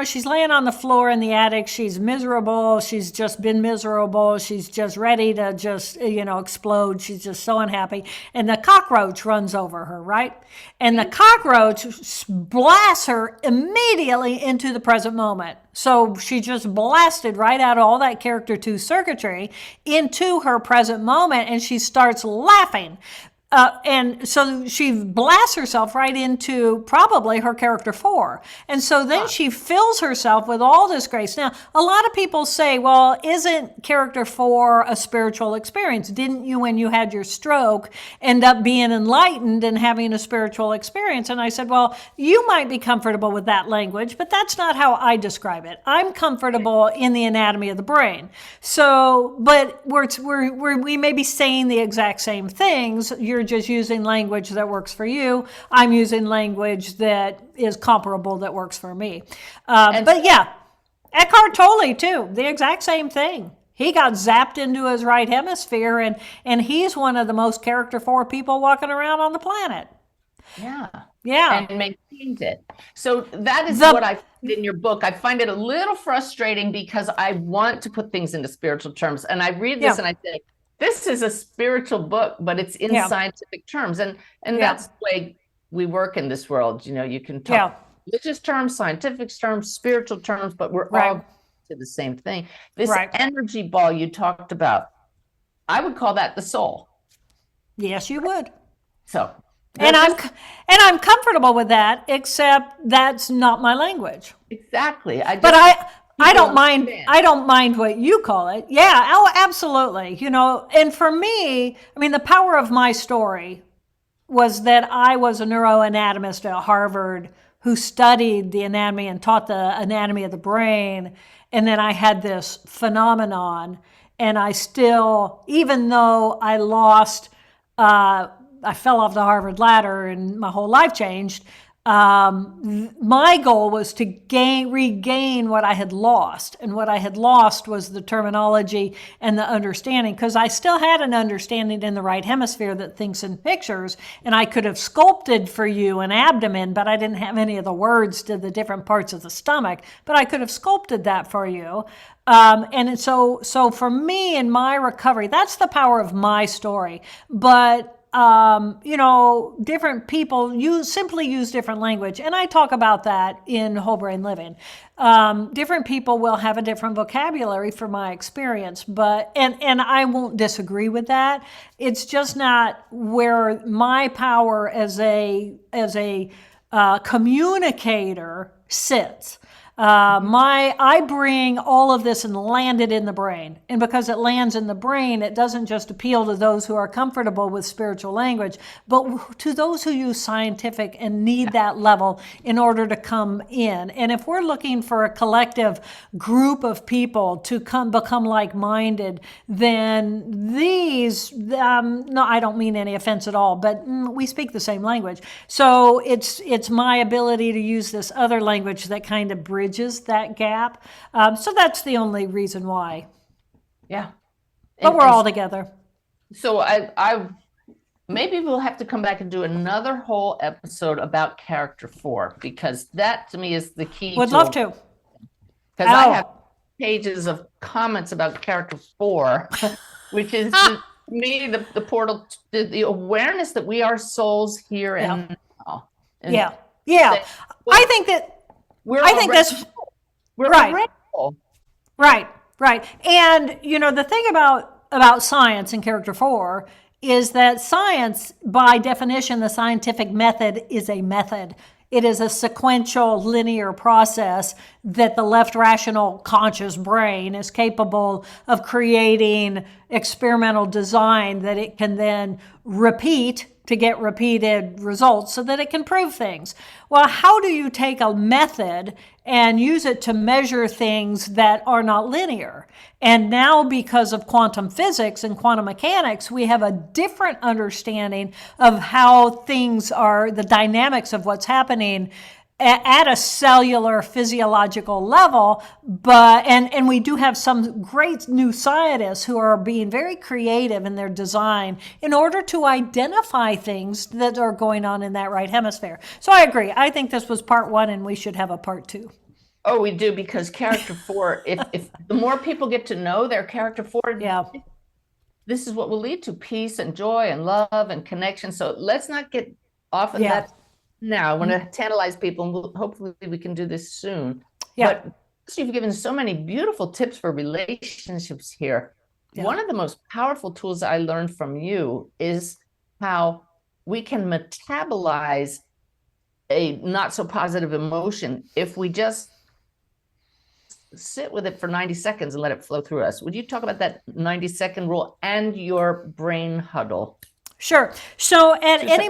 she's laying on the floor in the attic. She's miserable. She's just been miserable. She's just ready to explode. She's just so unhappy. And the cockroach runs over her, right? And the cockroach blasts her immediately into the present moment. So she just blasted right out of all that character 2 circuitry into her present moment, and she starts laughing. And so she blasts herself right into probably her character 4. And so then she fills herself with all this grace. Now, a lot of people say, well, isn't character 4 a spiritual experience? Didn't you, when you had your stroke, end up being enlightened and having a spiritual experience? And I said, well, you might be comfortable with that language, but that's not how I describe it. I'm comfortable in the anatomy of the brain. So, but we may be saying the exact same things. You're just using language that works for you. I'm using language that is comparable that works for me. But yeah, Eckhart Tolle too, the exact same thing. He got zapped into his right hemisphere, and he's one of the most character 4 people walking around on the planet. Yeah. And maintained it. So that is what I find in your book. I find it a little frustrating because I want to put things into spiritual terms. And I read this and I think, this is a spiritual book, but it's in scientific terms. And that's the way we work in this world. You can talk religious terms, scientific terms, spiritual terms, but we're all to the same thing. This energy ball you talked about, I would call that the soul. Yes, you would. So And I'm comfortable with that, except that's not my language. exactly. But I don't mind. Understand. I don't mind what you call it. Yeah, oh, absolutely. And for me, I mean, the power of my story was that I was a neuroanatomist at Harvard who studied the anatomy and taught the anatomy of the brain. And then I had this phenomenon, and I still, even though I fell off the Harvard ladder and my whole life changed. My goal was to regain what I had lost. And what I had lost was the terminology and the understanding, because I still had an understanding in the right hemisphere that thinks in pictures. And I could have sculpted for you an abdomen, but I didn't have any of the words to the different parts of the stomach. But I could have sculpted that for you. And so for me in my recovery, that's the power of my story. But different people simply use different language. And I talk about that in Whole Brain Living. Different people will have a different vocabulary for my experience, and I won't disagree with that. It's just not where my power as a communicator sits. I bring all of this and land it in the brain. And because it lands in the brain, it doesn't just appeal to those who are comfortable with spiritual language, but to those who use scientific and need that level in order to come in. And if we're looking for a collective group of people to become like-minded, then no, I don't mean any offense at all, but we speak the same language. So it's my ability to use this other language that kind of bridges that gap. So that's the only reason why. Yeah. But we're all together. So I maybe we'll have to come back and do another whole episode about character 4, because that to me is the key. Would love to. Because I have pages of comments about character 4, which is to me the portal, the awareness that we are souls here and now. And I think that we're right. grateful. Right. And the thing about science and character 4 is that science, by definition, the scientific method is a method. It is a sequential linear process that the left rational conscious brain is capable of creating experimental design that it can then repeat to get repeated results so that it can prove things. Well, how do you take a method and use it to measure things that are not linear? And now, because of quantum physics and quantum mechanics, we have a different understanding of how things are, the dynamics of what's happening at a cellular physiological level, and we do have some great new scientists who are being very creative in their design in order to identify things that are going on in that right hemisphere. So I agree. I think this was part 1, and we should have a part 2. Oh, we do, because character 4, if the more people get to know their character 4, this is what will lead to peace and joy and love and connection. So let's not get off of that now. I want to tantalize people, and hopefully we can do this soon. But you've given so many beautiful tips for relationships here. One of the most powerful tools I learned from you is how we can metabolize a not so positive emotion if we just sit with it for 90 seconds and let it flow through us. Would you talk about that 90-second rule and your brain huddle? Sure. So at any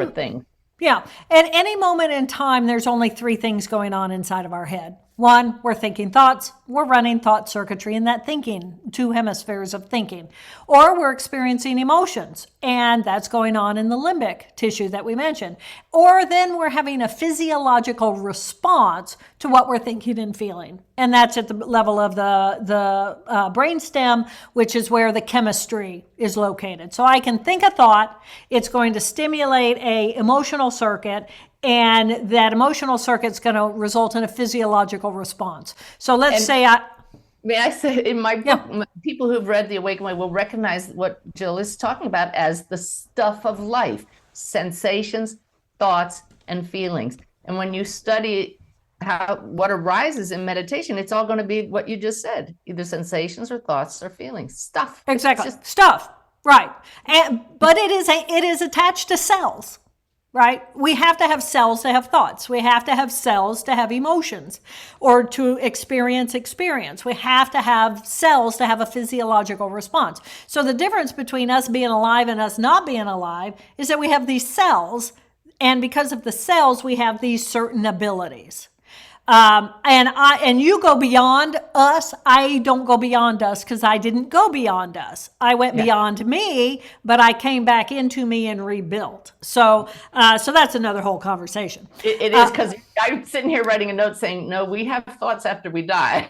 moment in time, there's only 3 things going on inside of our head. 1, we're thinking thoughts. We're running thought circuitry in that thinking, 2 hemispheres of thinking. Or we're experiencing emotions, and that's going on in the limbic tissue that we mentioned. Or then we're having a physiological response to what we're thinking and feeling. And that's at the level of the brainstem, which is where the chemistry is located. So I can think a thought, it's going to stimulate a emotional circuit, and that emotional circuit's going to result in a physiological response. So let's say may I say, in my book, people who've read The Awakened Way will recognize what Jill is talking about as the stuff of life: sensations, thoughts, and feelings. And when you study what arises in meditation, it's all going to be what you just said: either sensations or thoughts or feelings. Stuff. Exactly. Stuff. Right. But it is attached to cells. right? We have to have cells to have thoughts. We have to have cells to have emotions or to experience. We have to have cells to have a physiological response. So the difference between us being alive and us not being alive is that we have these cells, and because of the cells, we have these certain abilities. And you go beyond us. I don't go beyond us because I didn't go beyond us. I went beyond me, but I came back into me and rebuilt. So that's another whole conversation. It is, because I'm sitting here writing a note saying, no, we have thoughts after we die.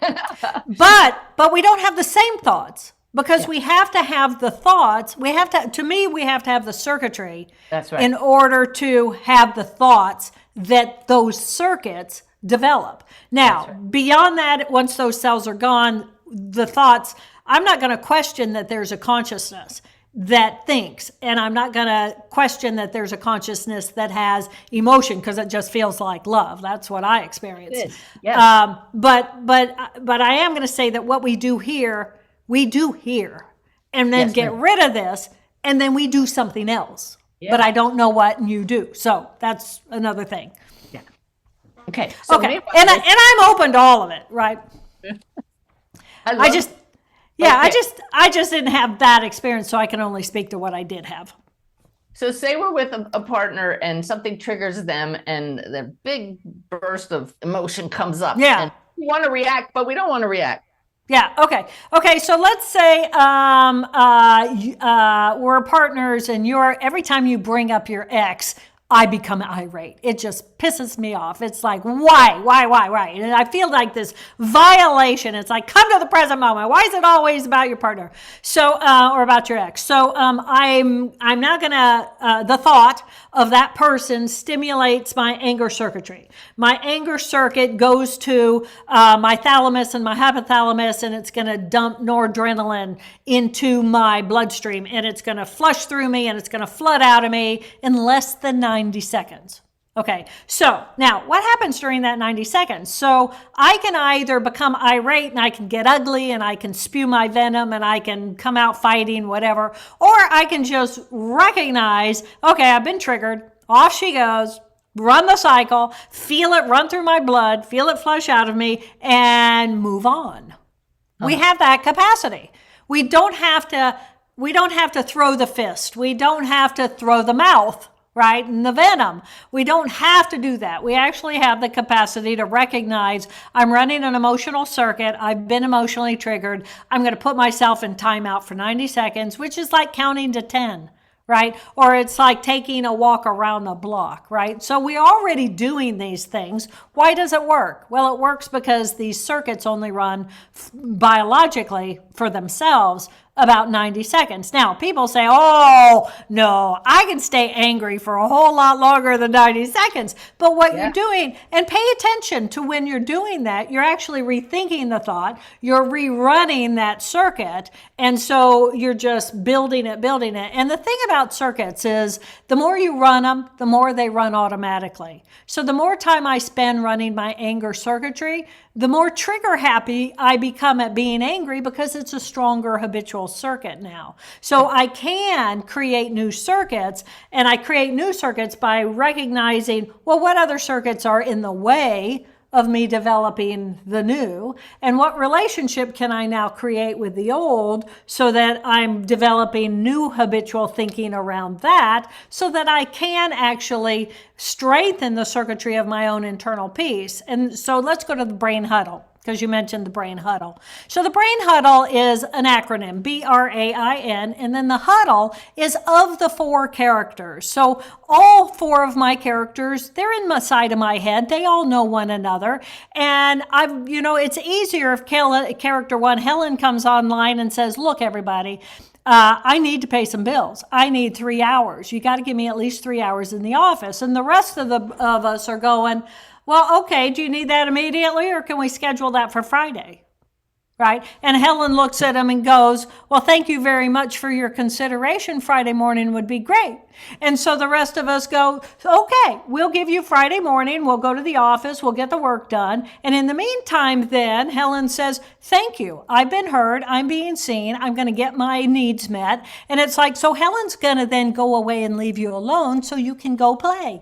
but we don't have the same thoughts. Because we have to have the thoughts, we have to have the circuitry. That's right. In order to have the thoughts that those circuits develop. Now, beyond that, once those cells are gone, the thoughts, I'm not going to question that there's a consciousness that thinks, and I'm not going to question that there's a consciousness that has emotion, because it just feels like love. That's what I experience. Yes. But I am going to say that what we do here, and then get rid of this, and then we do something else. Yeah. But I don't know what you do. So that's another thing. Yeah. Okay. So and I'm open to all of it, right? I just didn't have that experience, so I can only speak to what I did have. So say we're with a partner and something triggers them and the big burst of emotion comes up. Yeah. And we want to react, but we don't want to react. Yeah. Okay. So let's say we're partners, and every time you bring up your ex, I become irate. It just pisses me off. It's like, why? And I feel like this violation. It's like, come to the present moment. Why is it always about your partner? So, or about your ex? So, I'm now gonna, the thought of that person stimulates my anger circuitry. My anger circuit goes to my thalamus and my hypothalamus, and it's gonna dump noradrenaline into my bloodstream, and it's gonna flush through me, and it's gonna flood out of me in less than 90 seconds. Okay, so now what happens during that 90 seconds? So I can either become irate and I can get ugly and I can spew my venom and I can come out fighting, whatever, or I can just recognize, okay, I've been triggered, off she goes, run the cycle, feel it run through my blood, feel it flush out of me, and move on. We have that capacity. We don't have to throw the fist. We don't have to throw the mouth, right? And the venom. We don't have to do that. We actually have the capacity to recognize I'm running an emotional circuit. I've been emotionally triggered. I'm going to put myself in timeout for 90 seconds, which is like counting to 10, right? Or it's like taking a walk around the block, right? So we're already doing these things. Why does it work? Well, it works because these circuits only run biologically for themselves about 90 seconds. Now, people say, oh, no, I can stay angry for a whole lot longer than 90 seconds. But what you're doing, and pay attention to when you're doing that, you're actually rethinking the thought, you're rerunning that circuit, and so you're just building it. And the thing about circuits is the more you run them, the more they run automatically. So the more time I spend running my anger circuitry, the more trigger happy I become at being angry, because it's a stronger habitual circuit now. So I can create new circuits, and I create new circuits by recognizing, well, what other circuits are in the way of me developing the new, and what relationship can I now create with the old so that I'm developing new habitual thinking around that, so that I can actually strengthen the circuitry of my own internal peace. And so let's go to the brain huddle, because you mentioned the brain huddle. So the brain huddle is an acronym, BRAIN, and then the huddle is of the 4 characters. So all 4 of my characters, they're in the side of my head. They all know one another. And it's easier if character 1, Helen, comes online and says, look, everybody, I need to pay some bills. I need 3 hours. You got to give me at least 3 hours in the office. And the rest of us are going, well, okay, do you need that immediately, or can we schedule that for Friday? right? And Helen looks at him and goes, well, thank you very much for your consideration. Friday morning would be great. And so the rest of us go, okay, we'll give you Friday morning. We'll go to the office. We'll get the work done. And in the meantime, then Helen says, thank you. I've been heard. I'm being seen. I'm going to get my needs met. And it's like, so Helen's going to then go away and leave you alone so you can go play.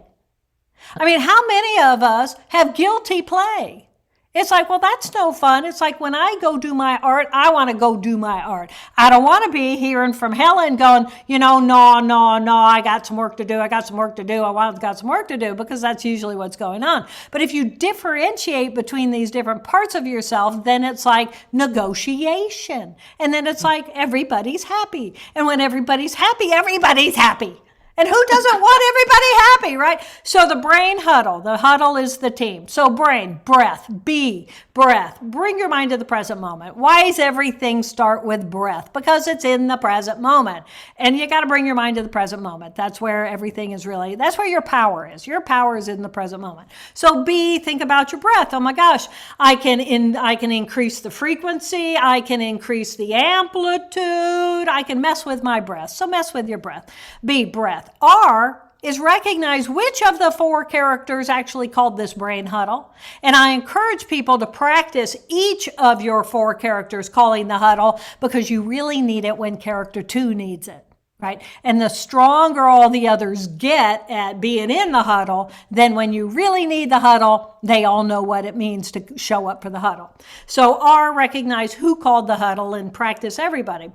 I mean, how many of us have guilty play? It's like, well, that's no fun. It's like when I go do my art, I want to go do my art. I don't want to be hearing from Helen going, no, I got some work to do. I got some work to do. Got some work to do, because that's usually what's going on. But if you differentiate between these different parts of yourself, then it's like negotiation. And then it's like everybody's happy. And when everybody's happy, everybody's happy. And who doesn't want everybody happy, right? So the brain huddle. The huddle is the team. So brain, breath, B, breath. Bring your mind to the present moment. Why does everything start with breath? Because it's in the present moment. And you got to bring your mind to the present moment. That's where everything is really, that's where your power is. Your power is in the present moment. So B, think about your breath. Oh my gosh, I can increase the frequency. I can increase the amplitude. I can mess with my breath. So mess with your breath. B, breath. R is recognize which of the 4 characters actually called this brain huddle. And I encourage people to practice each of your 4 characters calling the huddle, because you really need it when character 2 needs it, right? And the stronger all the others get at being in the huddle, then when you really need the huddle, they all know what it means to show up for the huddle. So R, recognize who called the huddle and practice everybody.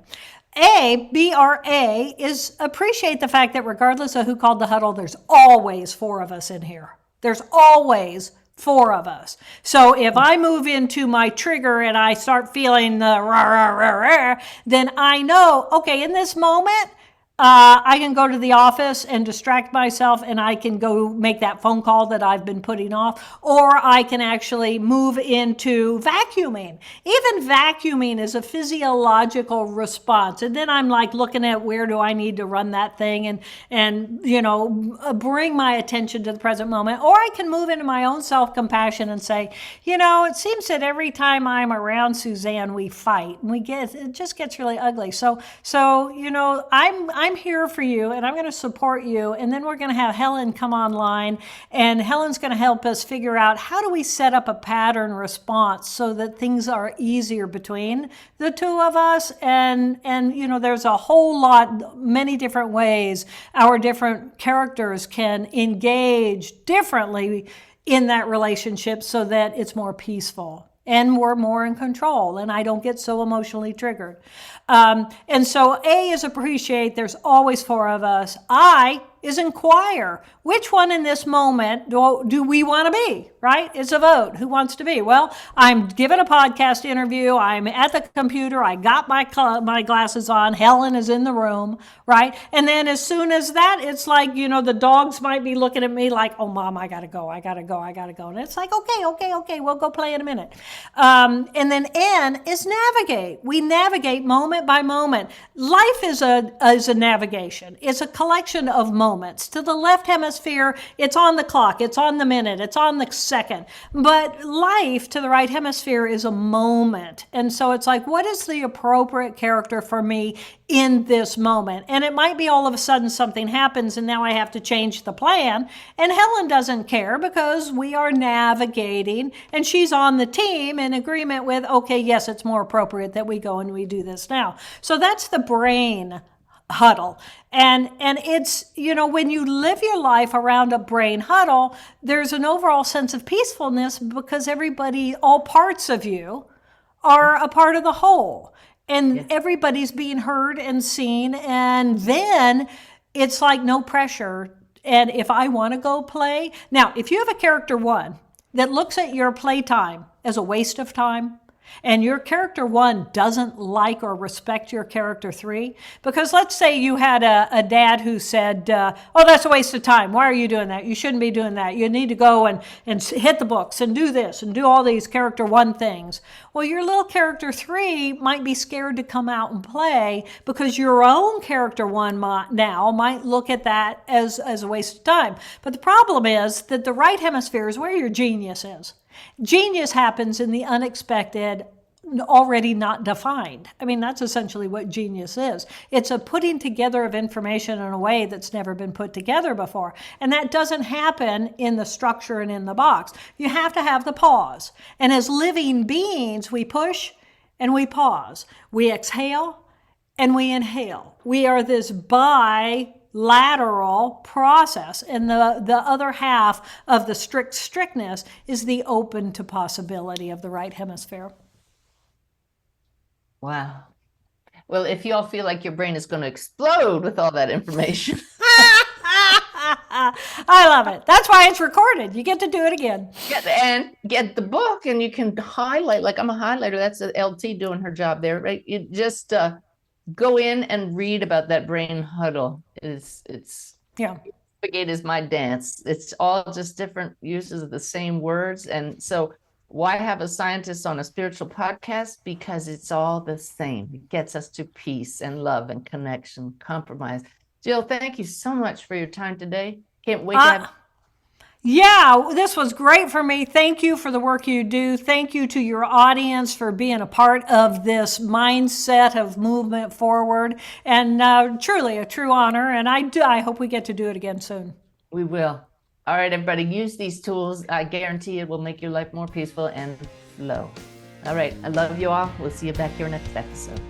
A, B-R-A, is appreciate the fact that regardless of who called the huddle, there's always 4 of us in here. There's always 4 of us. So if I move into my trigger and I start feeling the rah, rah, rah, rah, then I know, okay, in this moment, I can go to the office and distract myself, and I can go make that phone call that I've been putting off, or I can actually move into vacuuming. Even vacuuming is a physiological response. And then I'm like looking at where do I need to run that thing and bring my attention to the present moment. Or I can move into my own self-compassion and say, it seems that every time I'm around Suzanne, we fight, and it just gets really ugly. So I'm here for you, and I'm going to support you. And then we're going to have Helen come online, and Helen's going to help us figure out how do we set up a pattern response so that things are easier between the 2 of us. And there's a whole lot, many different ways our different characters can engage differently in that relationship so that it's more peaceful. And we're more in control, and I don't get so emotionally triggered. And so A is appreciate, there's always 4 of us. I is inquire. Which one in this moment do we want to be, right? It's a vote. Who wants to be? Well, I'm giving a podcast interview. I'm at the computer. I got my glasses on. Helen is in the room, right? And then as soon as that, it's like, the dogs might be looking at me like, oh, Mom, I got to go. And it's like, okay, we'll go play in a minute. And then N is navigate. We navigate moment by moment. Life is a navigation. It's a collection of moments. To the left hemisphere, it's on the clock, it's on the minute, it's on the second. But life to the right hemisphere is a moment. And so it's like, what is the appropriate character for me in this moment? And it might be all of a sudden something happens and now I have to change the plan. And Helen doesn't care because we are navigating and she's on the team in agreement with, okay, yes, it's more appropriate that we go and we do this now. So that's the brain huddle. And it's, when you live your life around a brain huddle, there's an overall sense of peacefulness because all parts of you are a part of the whole. And everybody's being heard and seen. And then it's like no pressure. And if I want to go play, now, if you have a character 1 that looks at your playtime as a waste of time, and your character 1 doesn't like or respect your character 3, because let's say you had a dad who said, oh, that's a waste of time. Why are you doing that? You shouldn't be doing that. You need to go and hit the books and do this and do all these character 1 things. Well, your little character 3 might be scared to come out and play because your own character 1 now might look at that as a waste of time. But the problem is that the right hemisphere is where your genius is. Genius happens in the unexpected, already not defined. I mean, that's essentially what genius is. It's a putting together of information in a way that's never been put together before. And that doesn't happen in the structure and in the box. You have to have the pause. And as living beings, we push and we pause. We exhale and we inhale. We are this bilateral process. And the other half of the strictness is the open to possibility of the right hemisphere. Wow. Well, if y'all feel like your brain is going to explode with all that information. I love it. That's why it's recorded. You get to do it again. Get the book, and you can highlight. Like, I'm a highlighter. That's a LT doing her job there, right? You just go in and read about that brain huddle. It's yeah. Spaghetti is my dance. It's all just different uses of the same words. And so why have a scientist on a spiritual podcast? Because it's all the same. It gets us to peace and love and connection, compromise. Jill, thank you so much for your time today. Can't wait to have. Yeah, this was great for me. Thank you for the work you do. Thank you to your audience for being a part of this mindset of movement forward. And truly a true honor. And I hope we get to do it again soon. We will. All right, everybody, use these tools. I guarantee it will make your life more peaceful and flow. All right, I love you all. We'll see you back here next episode.